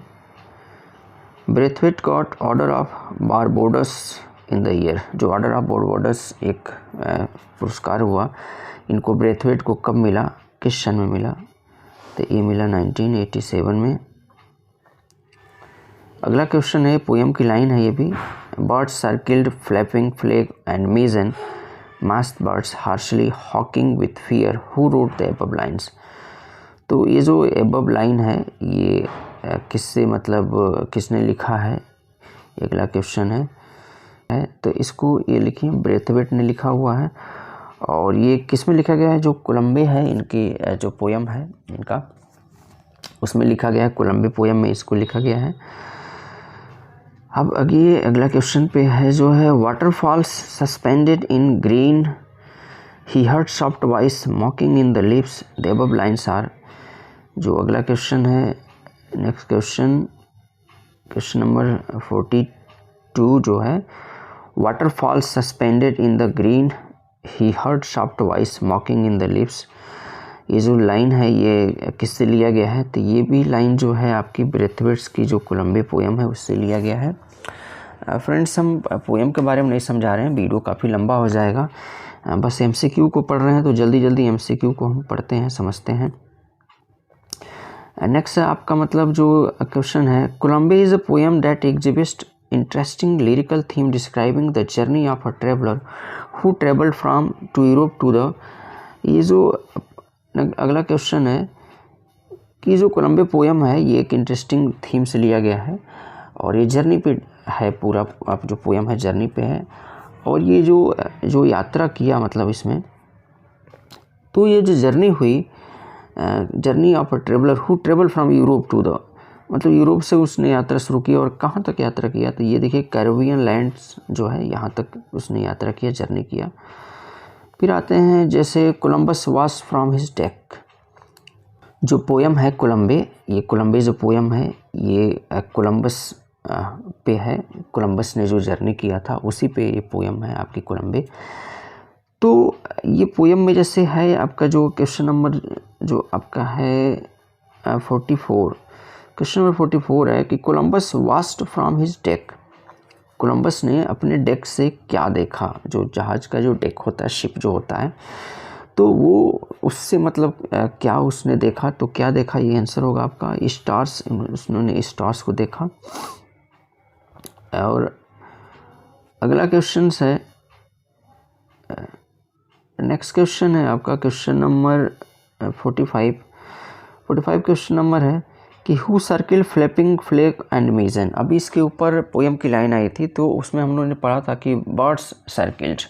Speaker 1: Brathwaite got order of Barbados in the year. जो ऑर्डर ऑफ बारबोडस एक पुरस्कार हुआ, इनको ब्रेथवेट को कब मिला, किस सन में मिला, तो ये मिला 1987 में। अगला क्वेश्चन है पोयम की लाइन है ये भी, birds circled flapping flag and mizzen mast birds harshly hawking with fear who wrote the above lines. तो ये जो एबव लाइन है ये किससे मतलब किसने लिखा है, अगला क्वेश्चन है तो इसको ये लिखिए ब्रेथवेट ने लिखा हुआ है। और ये किस में लिखा गया है, जो कोलंबे है इनकी जो पोयम है इनका उसमें लिखा गया है, कोलंबे पोयम में इसको लिखा गया है। अब आगे अगला क्वेश्चन पे है जो है, waterfalls suspended in green he heard soft voice mocking in the lips the above lines are. जो अगला क्वेश्चन है नेक्स्ट क्वेश्चन नंबर 42 जो है, waterfalls suspended in the green he heard soft voice mocking in the lips. ये जो line है ये किससे लिया गया है, तो ये भी लाइन जो है आपकी ब्रेथवेट्स की जो कोलंबे पोयम है उससे लिया गया है। फ्रेंड्स हम पोयम के बारे में नहीं समझा रहे हैं, वीडियो काफ़ी लंबा हो जाएगा, बस एमसीक्यू को पढ़ रहे हैं तो जल्दी जल्दी एमसीक्यू को हम पढ़ते हैं समझते हैं। नेक्स्ट आपका मतलब जो क्वेश्चन है, Colombe is a poem that exhibits interesting lyrical theme describing the journey of a traveller who travelled from to Europe to the. ये जो अगला क्वेश्चन है कि जो कोलंबे पोयम है ये एक इंटरेस्टिंग थीम से लिया गया है और ये जर्नी पे है, पूरा आप जो पोयम है जर्नी पे है। और ये जो यात्रा किया मतलब इसमें, तो ये जो जर्नी हुई, journey of a traveller who travel from Europe to the, मतलब यूरोप से उसने यात्रा शुरू की और कहाँ तक यात्रा किया, तो ये देखिए कैरेबियन लैंड्स जो है यहाँ तक उसने यात्रा किया, जर्नी किया। फिर आते हैं जैसे कोलंबस वास फ्रॉम हिज डेक। जो पोयम है कोलंबे, ये कोलंबे जो पोयम है ये कोलंबस पे है, कोलंबस ने जो जर्नी किया था उसी पे ये पोयम है आपकी कोलंबे। तो ये पोयम में जैसे है आपका जो क्वेश्चन नंबर जो आपका है 44, क्वेश्चन नंबर 44 है कि Columbus vast from his deck. Columbus ने अपने डेक से क्या देखा, जो जहाज़ का जो डेक होता है, शिप जो होता है, तो वो उससे मतलब क्या उसने देखा, तो क्या देखा, ये आंसर होगा आपका स्टार्स। उन्होंने स्टार्स को देखा। और अगला क्वेश्चन है, नेक्स्ट क्वेश्चन है आपका क्वेश्चन नंबर 45 क्वेश्चन नंबर है कि who circle flapping flag and mizzen. अभी इसके ऊपर पोएम की लाइन आई थी, तो उसमें हम लोगों ने पढ़ा था कि birds circled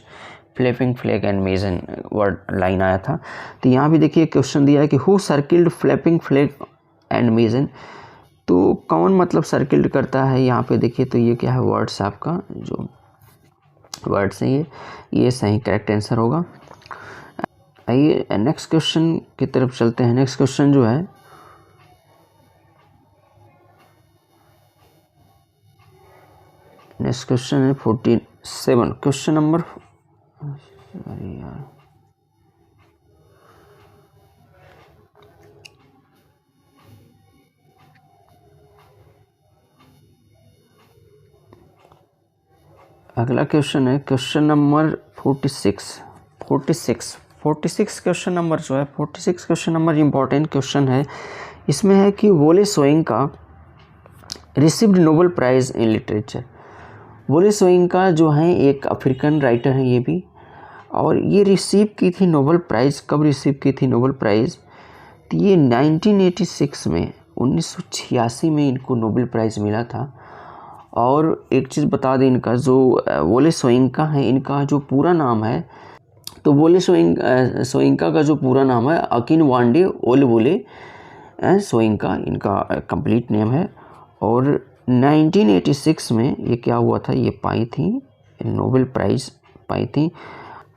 Speaker 1: flapping flag and mizzen word line आया था। तो यहाँ भी देखिए क्वेश्चन दिया है कि who circled flapping flag and mizzen, तो कौन मतलब सर्किल्ड करता है यहाँ पे देखिए, तो ये क्या है, वर्ड्स आपका जो वर्ड्स है ये सही करेक्ट आंसर होगा। आइए नेक्स्ट क्वेश्चन की तरफ चलते हैं। नेक्स्ट क्वेश्चन जो है नेक्स्ट क्वेश्चन है 47 क्वेश्चन नंबर, सॉरी यार, अगला क्वेश्चन है क्वेश्चन नंबर 46 क्वेश्चन नंबर जो है 46 क्वेश्चन नंबर इम्पॉर्टेंट क्वेश्चन है। इसमें है कि Wole Soyinka received Nobel Prize in literature. Wole Soyinka जो हैं एक अफ्रीकन राइटर हैं ये भी, और ये रिसीव की थी नोबेल प्राइज़, कब रिसीव की थी नोबेल प्राइज़, तो ये 1986 में 1986 में इनको नोबेल प्राइज़ मिला था। और एक चीज़ बता दें, इनका जो वोले सोयिंका है, इनका जो पूरा नाम है, तो वोले सोयिंका का जो पूरा नाम है अकिनवांडे ओलवोले सोयिंका, इनका कंप्लीट नेम है। और 1986 में ये क्या हुआ था, ये पाई थी नोबेल प्राइज़ पाई थी।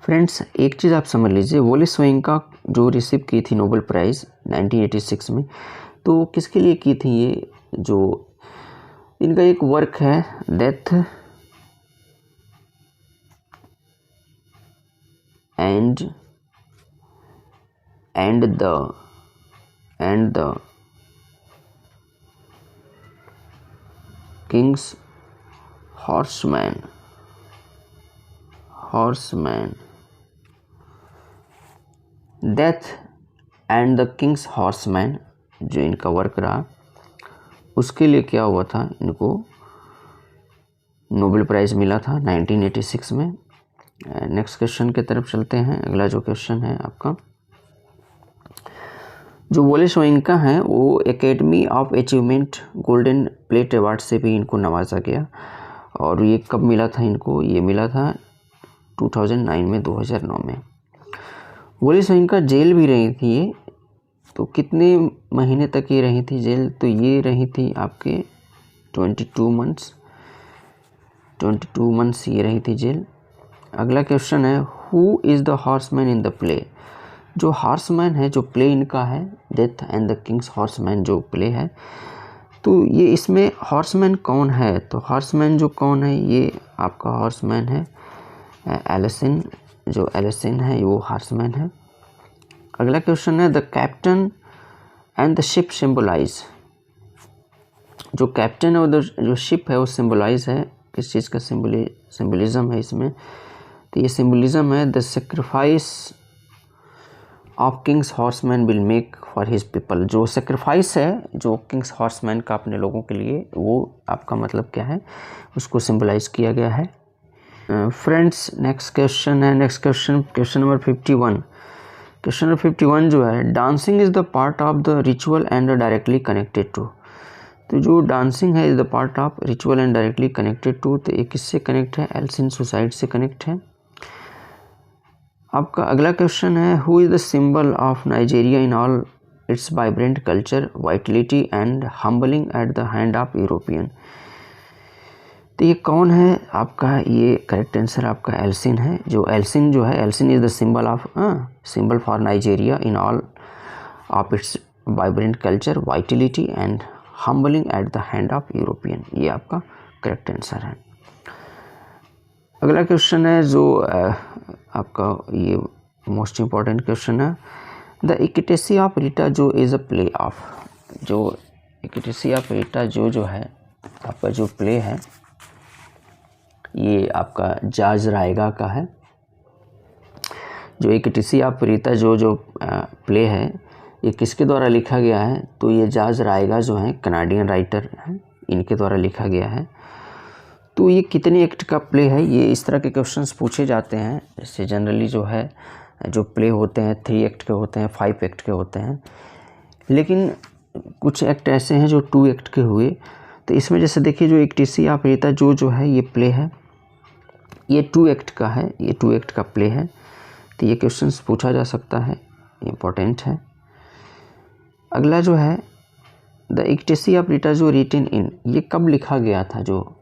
Speaker 1: फ्रेंड्स एक चीज़ आप समझ लीजिए, वोले सोयिंका जो रिसीव की थी नोबेल प्राइज़ 1986 में, तो किसके लिए की थी ये, जो इनका एक वर्क है death and the Kings horseman death and the Kings horseman, जो इनका वर्क रहा, उसके लिए क्या हुआ था, इनको नोबेल प्राइज़ मिला था 1986 में। नेक्स्ट क्वेश्चन की तरफ चलते हैं। अगला जो क्वेश्चन है आपका, जो वोले सोयिंका हैं वो academy of achievement golden plate award से भी इनको नवाजा गया। और ये कब मिला था इनको, ये मिला था 2009 में, 2009 में। वोले सोयिंका जेल भी रही थी ये, तो कितने महीने तक ये रही थी जेल, तो ये रही थी आपके 22 मंथ्स ये रही थी जेल। अगला क्वेश्चन है who is the horseman in the play. जो हॉर्समैन है, जो प्ले इनका है death and the Kings horseman जो प्ले है, तो ये इसमें हॉर्समैन कौन है, तो हॉर्समैन जो कौन है, ये आपका हॉर्समैन है एलिसन, जो एलिसन है वो हॉर्समैन है। अगला क्वेश्चन है the captain and the ship symbolise. जो कैप्टन और जो शिप है वो सिम्बलाइज है, किस चीज़ का सिम्बलिज्म है इसमें, तो ये सिम्बलिज्म है the sacrifice of Kings horseman will make for his people. जो सेक्रीफाइस है जो किंग्स हॉर्समैन का अपने लोगों के लिए, वो आपका मतलब क्या है, उसको सिम्बलाइज किया गया है। फ्रेंड्स नेक्स्ट क्वेश्चन है, next question number 51। Question number 51 जो है dancing is the part of the ritual and directly connected to. तो जो डांसिंग है is the part of ritual and directly connected to, तो ये किससे कनेक्ट है, एल्सिन सुसाइड से कनेक्ट है। आपका अगला क्वेश्चन है who is the symbol of Nigeria in all it's vibrant culture Vitality and humbling at the hand of European. तो ये कौन है आपका, ये करेक्ट आंसर आपका एल्सिन है। जो Yeltsin is the symbol for Nigeria in all of its vibrant culture Vitality and humbling at the hand of European, ये आपका करेक्ट आंसर है। अगला क्वेश्चन है जो आपका ये मोस्ट इम्पॉर्टेंट क्वेश्चन है द इक्विटेसी ऑफ रीटा जो इज़ अ प्ले ऑफ। जो इक्विटेसी ऑफ रीटा जो है आपका जो प्ले है, ये आपका जॉर्ज रायगा का है। जो एक टिसी ऑफ रीता जो प्ले है ये किसके द्वारा लिखा गया है, तो ये जॉर्ज रायगा जो हैं कनाडियन राइटर हैं, इनके द्वारा लिखा गया है। तो ये कितने एक्ट का प्ले है, ये इस तरह के क्वेश्चंस पूछे जाते हैं। जैसे जनरली जो है जो प्ले होते हैं 3 एक्ट के होते हैं, 5 एक्ट के होते हैं, लेकिन कुछ एक्ट ऐसे हैं जो 2 एक्ट के हुए। तो इसमें जैसे देखिए जो एक टिसी ऑफ रीता जो है ये प्ले है, ये 2 एक्ट का है, ये 2 एक्ट का प्ले है। तो ये क्वेश्चंस पूछा जा सकता है, इम्पोर्टेंट है। अगला जो है द इक्टेसी ऑफ रीटा जो रिटन इन, ये कब लिखा गया था, जो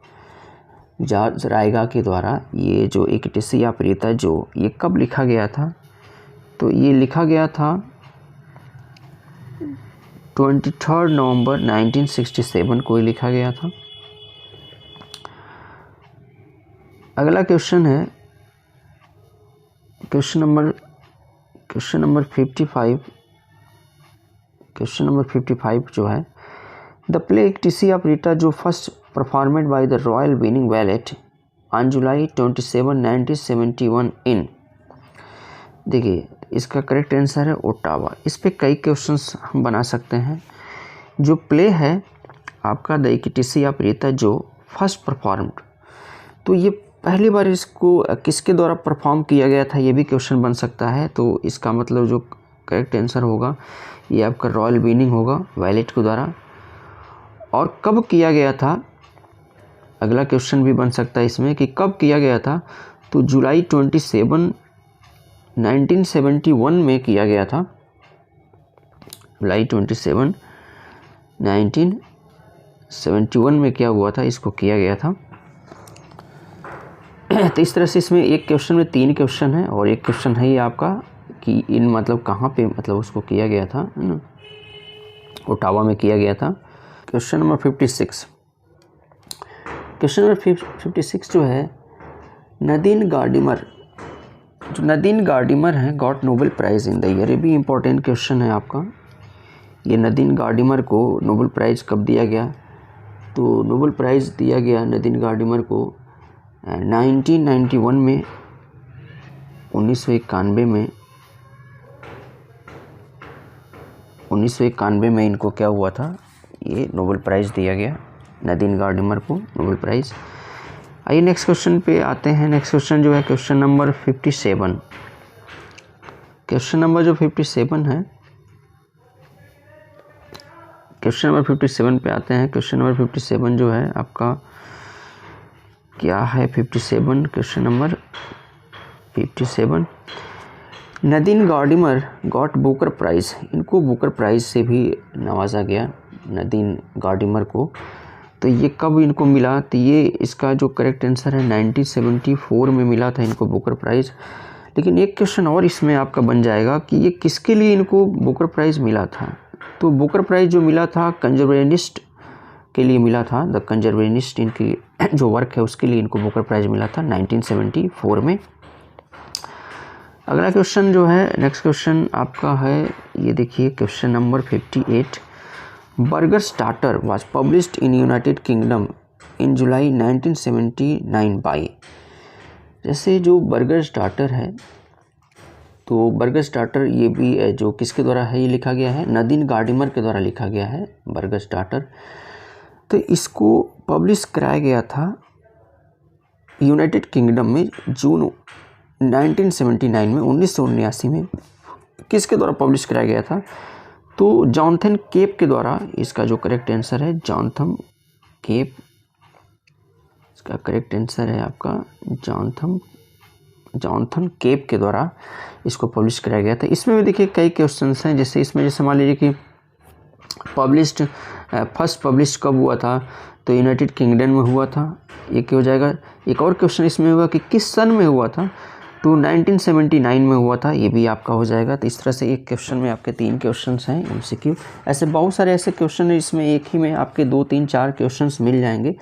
Speaker 1: जॉर्ज रायगा के द्वारा ये जो इक्टेसी ऑफ रीता जो ये कब लिखा गया था, तो ये लिखा गया था 23 नवंबर 1967 को ही लिखा गया था। अगला क्वेश्चन है क्वेश्चन नंबर 55। क्वेश्चन नंबर 55 जो है the play ecstasy of Rita Joe first performed by the royal winning ballet on July 27 1971 in. देखिए इसका करेक्ट आंसर है ओटावा। इस पे कई क्वेश्चंस हम बना सकते हैं। जो प्ले है आपका द इक्टेसी ऑफ रीता जो फर्स्ट परफॉर्म्ड, तो ये पहली बार इसको किसके द्वारा परफॉर्म किया गया था, ये भी क्वेश्चन बन सकता है। तो इसका मतलब जो करेक्ट आंसर होगा ये आपका रॉयल विनिंग होगा वैलेट के द्वारा। और कब किया गया था, अगला क्वेश्चन भी बन सकता है इसमें कि कब किया गया था, तो जुलाई 27 1971 में किया गया था। जुलाई 27 1971 में क्या हुआ था, इसको किया गया था। तो इस तरह से इसमें एक क्वेश्चन में 3 क्वेश्चन है और एक क्वेश्चन है ये आपका कि इन मतलब कहाँ पे मतलब उसको किया गया था, है ना, ओटावा में किया गया था। Question number 56। क्वेश्चन नंबर 56 जो है नदीन गार्डिमर, जो नदीन गार्डिमर हैं got Nobel Prize in the year. ये भी इम्पोर्टेंट क्वेश्चन है आपका। ये नदीन गार्डिमर को नोबेल प्राइज़ कब दिया गया, तो नोबेल प्राइज़ दिया गया नदीन गार्डिमर को 1991 में, 1991 में इनको क्या हुआ था, ये नोबेल प्राइज़ दिया गया नदीन गार्डिमर को नोबेल प्राइज़। आइए नेक्स्ट क्वेश्चन पे आते हैं। नेक्स्ट क्वेश्चन जो है क्वेश्चन नंबर 57। क्वेश्चन नंबर जो 57 है, क्वेश्चन नंबर 57 पे आते हैं। क्वेश्चन नंबर 57 जो है आपका क्या है, 57 question number 57 Nadine Gordimer got Booker Prize, इनको बुकर प्राइज़ से भी नवाजा गया नदीन गार्डिमर को। तो ये कब इनको मिला, तो ये इसका जो करेक्ट आंसर है 1974 में मिला था इनको बुकर प्राइज़। लेकिन एक क्वेश्चन और इसमें आपका बन जाएगा कि ये किसके लिए इनको बुकर प्राइज़ मिला था, तो बुकर प्राइज़ जो मिला था कंजर्वेनिस्ट के लिए मिला था। द कंजर्वेनिस्ट इनकी जो वर्क है उसके लिए इनको बुकर प्राइज़ मिला था 1974 में। अगला क्वेश्चन जो है नेक्स्ट क्वेश्चन आपका है, ये देखिए question number 58 burger starter was published in United Kingdom in July 1979 by. जैसे जो बर्गर स्टार्टर है, तो बर्गर स्टार्टर ये भी जो किसके द्वारा है, ये लिखा गया है नदीन गार्डिमर के द्वारा लिखा गया है बर्गर स्टार्टर। तो इसको पब्लिश कराया गया था यूनाइटेड किंगडम में जून 1979 में, 1979 में किसके द्वारा पब्लिश कराया गया था, तो जॉनथन केप के द्वारा। इसका जो करेक्ट आंसर है जॉनथन केप, इसका करेक्ट आंसर है आपका जॉनथन केप के द्वारा इसको पब्लिश कराया गया था। इसमें भी देखिए कई क्वेश्चंस हैं। जैसे इसमें जैसे मान लीजिए कि फर्स्ट पब्लिश कब हुआ था, तो यूनाइटेड किंगडम में हुआ था, ये क्या हो जाएगा। एक और क्वेश्चन इसमें हुआ कि किस सन में हुआ था, तो 1979 में हुआ था, ये भी आपका हो जाएगा। तो इस तरह से एक क्वेश्चन में आपके 3 क्वेश्चंस हैं एमसीक्यू। ऐसे बहुत सारे ऐसे क्वेश्चन हैं इसमें एक ही में आपके 2, 3, 4 क्वेश्चंस मिल जाएंगे,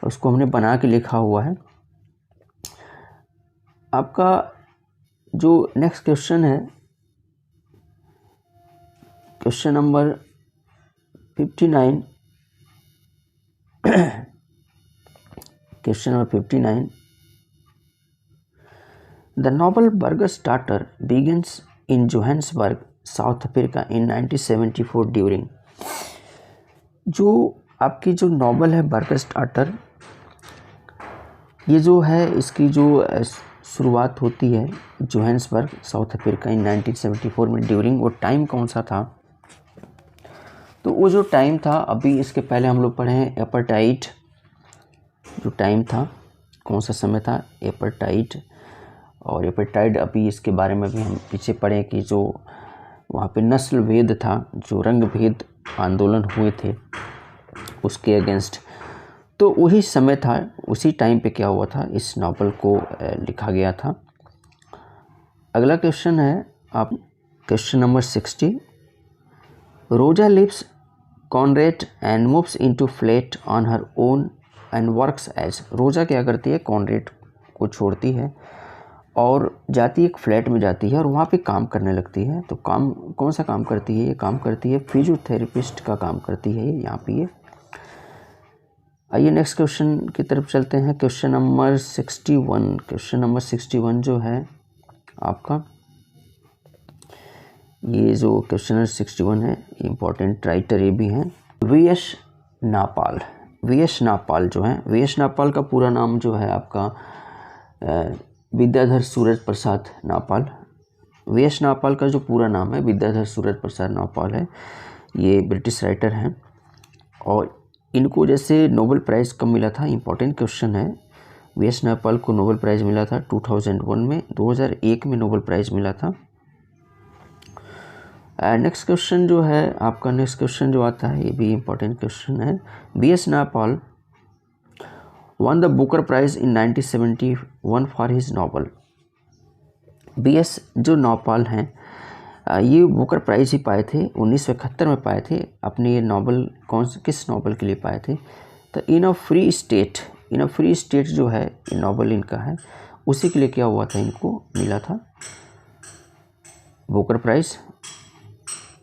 Speaker 1: उसको हमने बना के लिखा हुआ है। आपका जो नेक्स्ट क्वेश्चन है question number 59 question number 59 the novel Burger's Daughter begins in Johannesburg South Africa in 1974 during. जो आपकी जो नोबल है बर्गस्टाटर, ये जो है इसकी जो शुरुआत होती है जोहान्सबर्ग साउथ अफ्रीका इन 1974 में ड्यूरिंग। वो टाइम कौन सा था? तो वो जो टाइम था, अभी इसके पहले हम लोग पढ़े हैं एपार्टाइड। जो टाइम था, कौन सा समय था? एपार्टाइड। और एपार्टाइड अभी इसके बारे में भी हम पीछे पढ़े कि जो वहाँ पे नस्ल भेद था, जो रंग भेद आंदोलन हुए थे उसके अगेंस्ट, तो वही समय था, उसी टाइम पे क्या हुआ था, इस नावल को लिखा गया था। अगला क्वेश्चन है आप question number 60। Rosa lives Conrad and moves into flat on her own and works as. Rosa क्या करती है? कॉनरेड को छोड़ती है और जाती है, एक फ्लैट में जाती है और वहाँ पे काम करने लगती है। तो काम कौन सा काम करती है? ये काम करती है फिजियोथेरेपिस्ट का काम करती है ये यहाँ पे ये। आइए नेक्स्ट क्वेश्चन की तरफ चलते हैं। Question number 61। क्वेश्चन नंबर 61 जो है आपका, ये जो क्वेश्चन नंबर 61 है, इम्पोर्टेंट राइटर ये भी हैं वी.एस. नापाल। वी.एस. नापाल जो है, वी.एस. नापाल का पूरा नाम जो है आपका विद्याधर सूरज प्रसाद नापाल। वी.एस. नापाल का जो पूरा नाम है विद्याधर सूरज प्रसाद नापाल है। ये ब्रिटिश राइटर हैं और इनको जैसे नोबेल प्राइज़ कब मिला था, इम्पोर्टेंट क्वेश्चन है। वी.एस. नापाल को नोबेल प्राइज़ मिला था 2001 में, 2001 में नोबेल प्राइज़ मिला था। नेक्स्ट क्वेश्चन जो है आपका, नेक्स्ट क्वेश्चन जो आता है ये भी इम्पोर्टेंट क्वेश्चन है। V S. Naipaul won the Booker Prize in 1971 for his novel. V S. जो नापाल हैं ये बुकर प्राइज़ ही पाए थे, 1971 में पाए थे। अपने ये नावल किस नावल के लिए पाए थे? तो in a free state, in a free state जो है ये नावल इनका है, उसी के लिए क्या हुआ था, इनको मिला था बुकर प्राइज़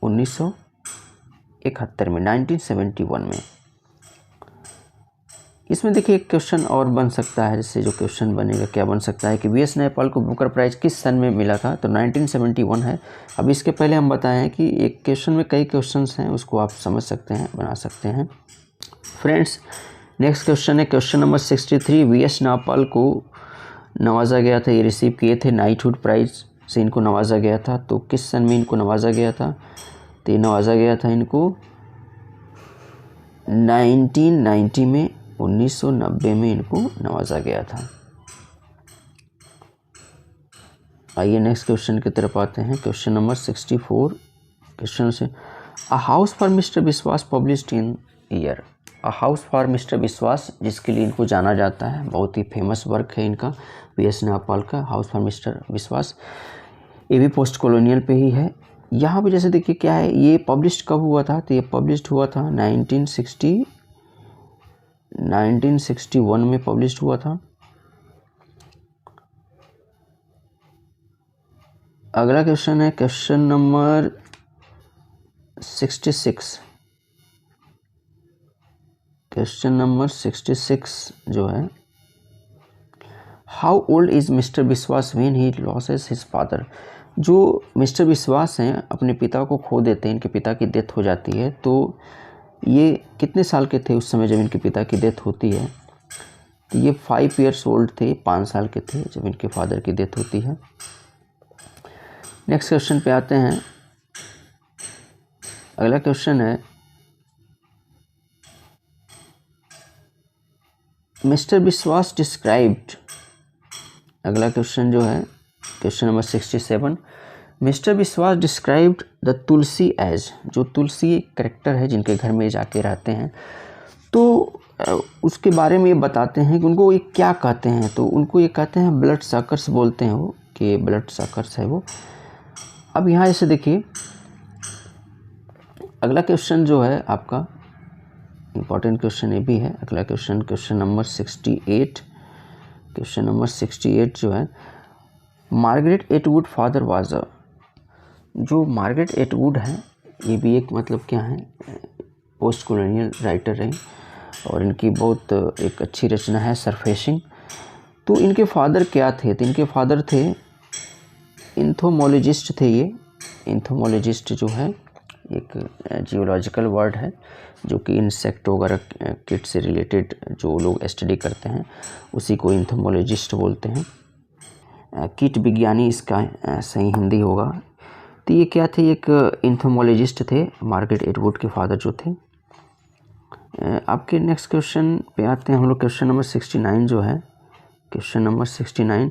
Speaker 1: 1971 में, 1971 में। इसमें देखिए एक क्वेश्चन और बन सकता है, जैसे जो क्वेश्चन बनेगा क्या बन सकता है कि वी.एस. नापाल को बुकर प्राइज़ किस सन में मिला था? तो 1971 है। अब इसके पहले हम बताएं कि एक क्वेश्चन में कई क्वेश्चंस हैं, उसको आप समझ सकते हैं, बना सकते हैं। फ्रेंड्स नेक्स्ट क्वेश्चन है क्वेश्चन नंबर 63। वी.एस. नापाल को नवाजा गया था, ये रिसीव किए थे नाइटहुड प्राइज़ से, इनको नवाजा गया था। तो किस सन में इनको नवाजा गया था? तो ये नवाजा गया था इनको 1990 में, 1990 में इनको नवाजा गया था। आइए नेक्स्ट क्वेश्चन की तरफ आते हैं। Question number 64। क्वेश्चन से अ हाउस फॉर मिस्टर विश्वास published in year. A house for mister विश्वास, जिसके लिए इनको जाना जाता है, बहुत ही फेमस वर्क है इनका वी.एस. नापाल का, हाउस फॉर मिस्टर विश्वास। ये भी पोस्ट कॉलोनियल पे ही है। यहाँ पे जैसे देखिए क्या है, ये पब्लिश्ड कब हुआ था? तो ये पब्लिश्ड हुआ था 1961 में पब्लिश्ड हुआ था। अगला क्वेश्चन है क्वेश्चन नंबर 66। क्वेश्चन नंबर 66 जो है, हाउ ओल्ड इज मिस्टर विश्वास when he losses his father. जो मिस्टर विश्वास हैं अपने पिता को खो देते हैं, इनके पिता की डेथ हो जाती है, तो ये कितने साल के थे उस समय जब इनके पिता की डेथ होती है? तो ये 5 ईयर्स ओल्ड थे, 5 साल के थे जब इनके फादर की डेथ होती है। नेक्स्ट क्वेश्चन पे आते हैं। अगला क्वेश्चन है मिस्टर विश्वास डिस्क्राइब्ड। अगला क्वेश्चन जो है क्वेश्चन नंबर 67। मिस्टर विश्वास डिस्क्राइब्ड द तुलसी एज। जो तुलसी कैरेक्टर है जिनके घर में जाके रहते हैं, तो उसके बारे में ये बताते हैं कि उनको ये क्या कहते हैं। तो उनको ये कहते हैं ब्लड सकर्स बोलते हैं वो, कि ब्लड सकर्स है वो। अब यहाँ जैसे देखिए अगला क्वेश्चन जो है आपका इम्पॉर्टेंट क्वेश्चन ये भी है। अगला question question number 68। Question number 68 जो है, Margaret Atwood father was a. जो मार्गरेट एटवुड है ये भी एक मतलब क्या है, पोस्ट कॉलोनियल राइटर रही और इनकी बहुत एक अच्छी रचना है सरफेसिंग। तो इनके फादर क्या थे? तो इनके फादर थे इंथोमोलॉजिस्ट थे ये। इंथोमोलॉजिस्ट जो है एक जियोलॉजिकल वर्ड है जो कि इंसेक्ट वगैरह किट से रिलेटेड जो लोग स्टडी करते हैं उसी को इंथोमोलॉजिस्ट बोलते हैं। कीट विज्ञानी इसका सही हिंदी होगा। तो ये क्या थे? एक इंथोमोलॉजिस्ट थे, मार्गरेट एटवुड के फादर जो थे। आपके नेक्स्ट क्वेश्चन पे आते हैं हम लोग। क्वेश्चन नंबर 69 जो है, question number 69,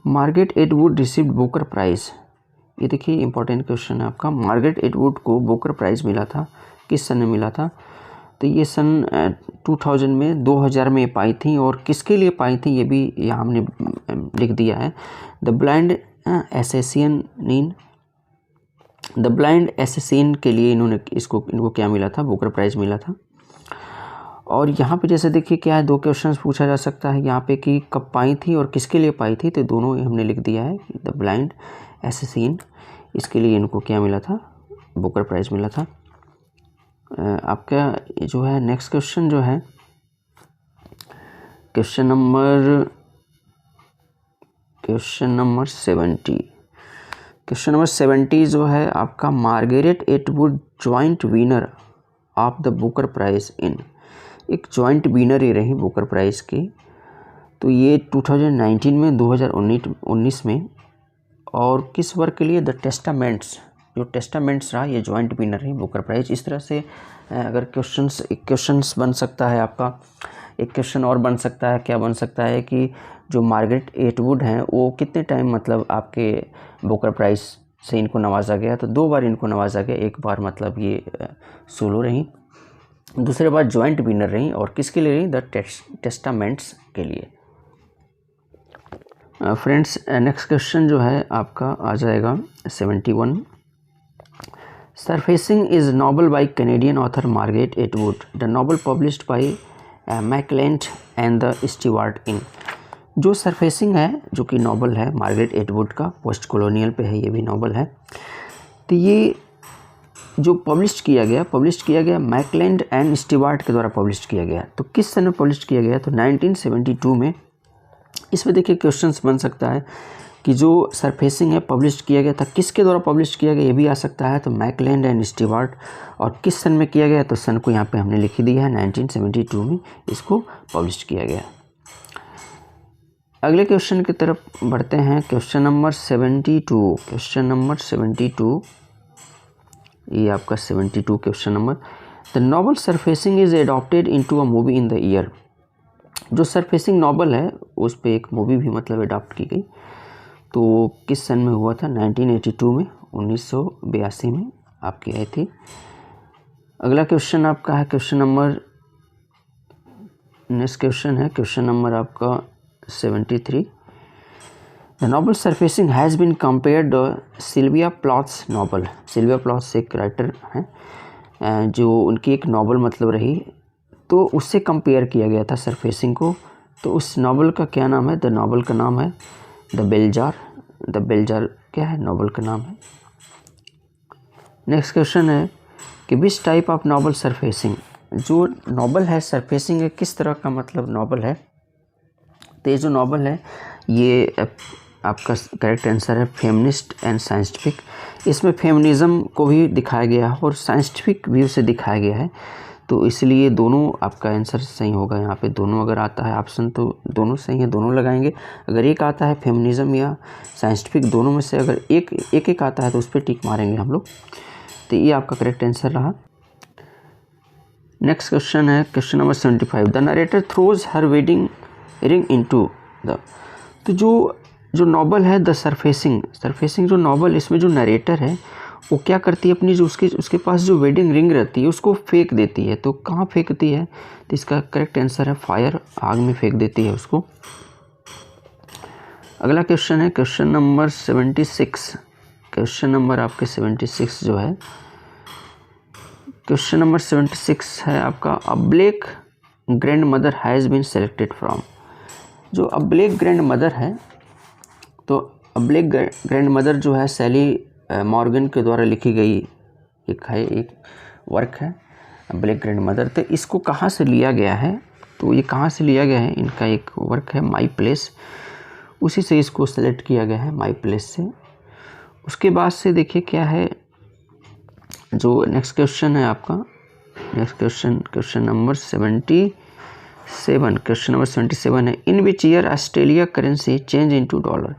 Speaker 1: Margaret Atwood received Booker prize. ये देखिए इंपॉर्टेंट क्वेश्चन है आपका। मार्गरेट एटवुड को बुकर प्राइज़ मिला था, किस सन में मिला था? तो ये सन 2000 में 2000 में पाई थी। और किसके लिए पाई थी ये भी यहाँ हमने लिख दिया है। द ब्लाइंड एसेसिन के लिए इनको क्या मिला था? बुकर प्राइज़ मिला था। और यहाँ पे जैसे देखिए क्या है, 2 क्वेश्चंस पूछा जा सकता है यहाँ पे कि कब पाई थी और किसके लिए पाई थी। तो दोनों हमने लिख दिया है। द ब्लाइंड एसेसिन, इसके लिए इनको क्या मिला था? बुकर प्राइज़ मिला था। आपका जो है नेक्स्ट क्वेश्चन जो है, क्वेश्चन नंबर 70। क्वेश्चन नंबर 70 जो है आपका, Margaret Atwood joint winner of the Booker Prize इन। एक जॉइंट विनर ही रही बुकर प्राइज़ की। तो ये 2019 में, 2019 में। और किस वर्क के लिए? द टेस्टामेंट्स, जो टेस्टामेंट्स रहा ये जॉइंट विनर रही बुकर प्राइज़। इस तरह से अगर क्वेश्चंस बन सकता है आपका। एक क्वेश्चन और बन सकता है, क्या बन सकता है कि जो मार्गरेट एटवुड हैं वो कितने टाइम मतलब आपके बुकर प्राइज़ से इनको नवाजा गया? तो 2 बार इनको नवाजा गया। एक बार मतलब ये सोलो रही, दूसरे बार जॉइंट विनर रही। और किसके लिए रही? द टेस्टामेंट्स के लिए। फ्रेंड्स नेक्स्ट क्वेश्चन जो है आपका आ जाएगा 71। Surfacing is novel by Canadian author Margaret Atwood. The novel published by McClelland and the Stewart in. जो सरफेसिंग है, जो कि नॉवल है मार्गरेट एटवुड का, पोस्ट कॉलोनियल पे है, ये भी नॉवल है। तो ये जो पब्लिश किया गया मैकलेंड एंड स्टीवार्ट के द्वारा पब्लिश किया गया। तो किस सन में पब्लिश किया गया? तो 1972 में। इसमें देखिए क्वेश्चंस बन सकता है कि जो सरफेसिंग है पब्लिश किया गया था, किसके द्वारा पब्लिश किया गया ये भी आ सकता है। तो मैकलेंड एंड स्टीवार्ट। और किस सन में किया गया? तो सन को यहाँ पे हमने लिख दिया है, 1972 में इसको पब्लिश किया गया। अगले क्वेश्चन की तरफ बढ़ते हैं। Question number 72। क्वेश्चन नंबर 72, ये आपका 72 question number. The novel surfacing is adopted into a movie in the year. जो सरफेसिंग नॉवल है उस पे एक मूवी भी मतलब एडॉप्ट की गई। तो किस सन में हुआ था? 1982 में, 1982 में आपकी आई थी। अगला क्वेश्चन आपका है क्वेश्चन नंबर, नेक्स्ट क्वेश्चन है क्वेश्चन नंबर आपका 73। The novel surfacing has been compared Sylvia Plath's novel. Sylvia Plath's एक राइटर हैं जो उनकी एक नॉवल मतलब रही, तो उससे कंपेयर किया गया था सरफेसिंग को। तो उस नॉवल का क्या नाम है? द नॉवल का नाम है द बेलजार। द बेलजार क्या है? नॉवल का नाम है। नेक्स्ट क्वेश्चन है कि which type of novel surfacing. जो नॉवल है सरफेसिंग है, किस तरह का मतलब नॉवल है? तो ये जो नॉवल है ये आपका करेक्ट आंसर है फेमिनिस्ट एंड साइंटिफिक। इसमें फेमिनिज़म को भी दिखाया गया है और साइंटिफिक व्यू से दिखाया गया है। तो इसलिए दोनों आपका आंसर सही होगा। यहाँ पे दोनों अगर आता है ऑप्शन तो दोनों सही है, दोनों लगाएंगे। अगर एक आता है फेमिनिज़म या साइंटिफिक, दोनों में से अगर एक आता है तो उस पर टिक मारेंगे हम लोग। तो ये आपका करेक्ट आंसर रहा। नेक्स्ट क्वेश्चन है question number 75। The narrator throws her wedding ring into the. तो जो नॉवल है द सरफेसिंग जो नॉवल, इसमें जो नरेटर है वो क्या करती है, अपनी जो उसके पास जो वेडिंग रिंग रहती है उसको फेंक देती है। तो कहाँ फेंकती है? तो इसका करेक्ट आंसर है फायर, आग में फेंक देती है उसको। अगला क्वेश्चन है क्वेश्चन नंबर 76। क्वेश्चन नंबर आपके 76 जो है, क्वेश्चन नंबर 76 है आपका, a black grandmother has been selected from. जो अ ब्लैक ग्रैंड मदर है, तो अ ब्लैक ग्रैंड मदर जो है सैली मॉर्गन के द्वारा लिखी गई एक वर्क है ब्लैक ग्रैंड मदर। तो इसको कहाँ से लिया गया है? तो ये कहाँ से लिया गया है, इनका एक वर्क है माई प्लेस, उसी से इसको सेलेक्ट किया गया है, माई प्लेस से। उसके बाद से देखिए क्या है, जो नेक्स्ट क्वेश्चन है आपका, next question number 77, question number 77 है, in which year Australia currency change into dollar.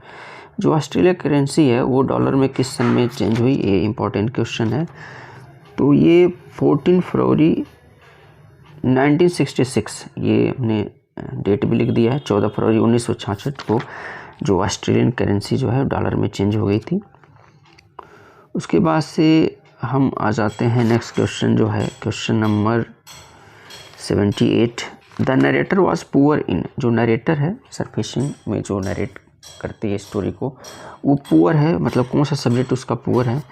Speaker 1: जो ऑस्ट्रेलिया करेंसी है वो डॉलर में किस सन में चेंज हुई, ये इंपॉर्टेंट क्वेश्चन है। तो ये 14 फरवरी 1966, ये हमने डेट भी लिख दिया है, 14 फरवरी 1966 को जो ऑस्ट्रेलियन करेंसी जो है डॉलर में चेंज हो गई थी। उसके बाद से हम आ जाते हैं नेक्स्ट क्वेश्चन जो है question number 78, the narrator was poor in. जो नरेटर है सरफेसिंग में जो नरेट करती है स्टोरी को, वो पुअर है, मतलब कौन सा सब्जेक्ट उसका पुअर है,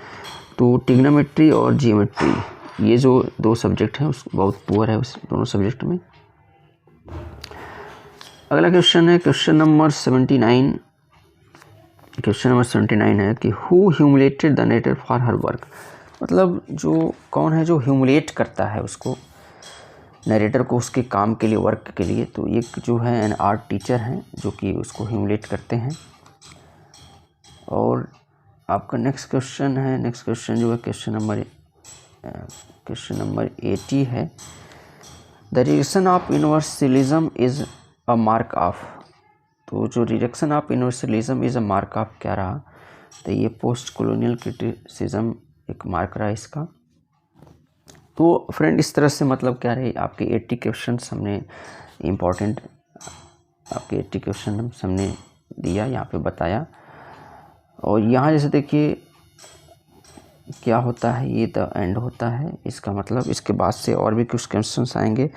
Speaker 1: तो ट्रिग्नोमेट्री और जियोमेट्री, ये जो 2 सब्जेक्ट हैं उस बहुत पुअर है उस दोनों सब्जेक्ट में। अगला क्वेश्चन है क्वेश्चन नंबर 79, क्वेश्चन नंबर 79 है कि who humiliated the narrator for her work. मतलब जो कौन है जो ह्यूमिलेट करता है उसको, नरेटर को, उसके काम के लिए, वर्क के लिए। तो ये जो है एन आर्ट टीचर हैं जो कि उसको ह्यूमिलेट करते हैं। और आपका नेक्स्ट क्वेश्चन है, नेक्स्ट क्वेश्चन जो है क्वेश्चन नंबर 80 है, the reduction of universalism is a mark of. तो जो reduction of universalism is a mark of क्या रहा, तो ये पोस्ट कॉलोनियल क्रिटिसिज्म एक मार्क रहा इसका। तो फ्रेंड इस तरह से मतलब क्या रहे, आपके 80 क्वेश्चन हमने इम्पॉर्टेंट, आपके 80 क्वेश्चन हमने दिया, यहाँ पे बताया। और यहाँ जैसे देखिए क्या होता है, ये द एंड होता है, इसका मतलब इसके बाद से और भी कुछ क्वेश्चंस आएंगे।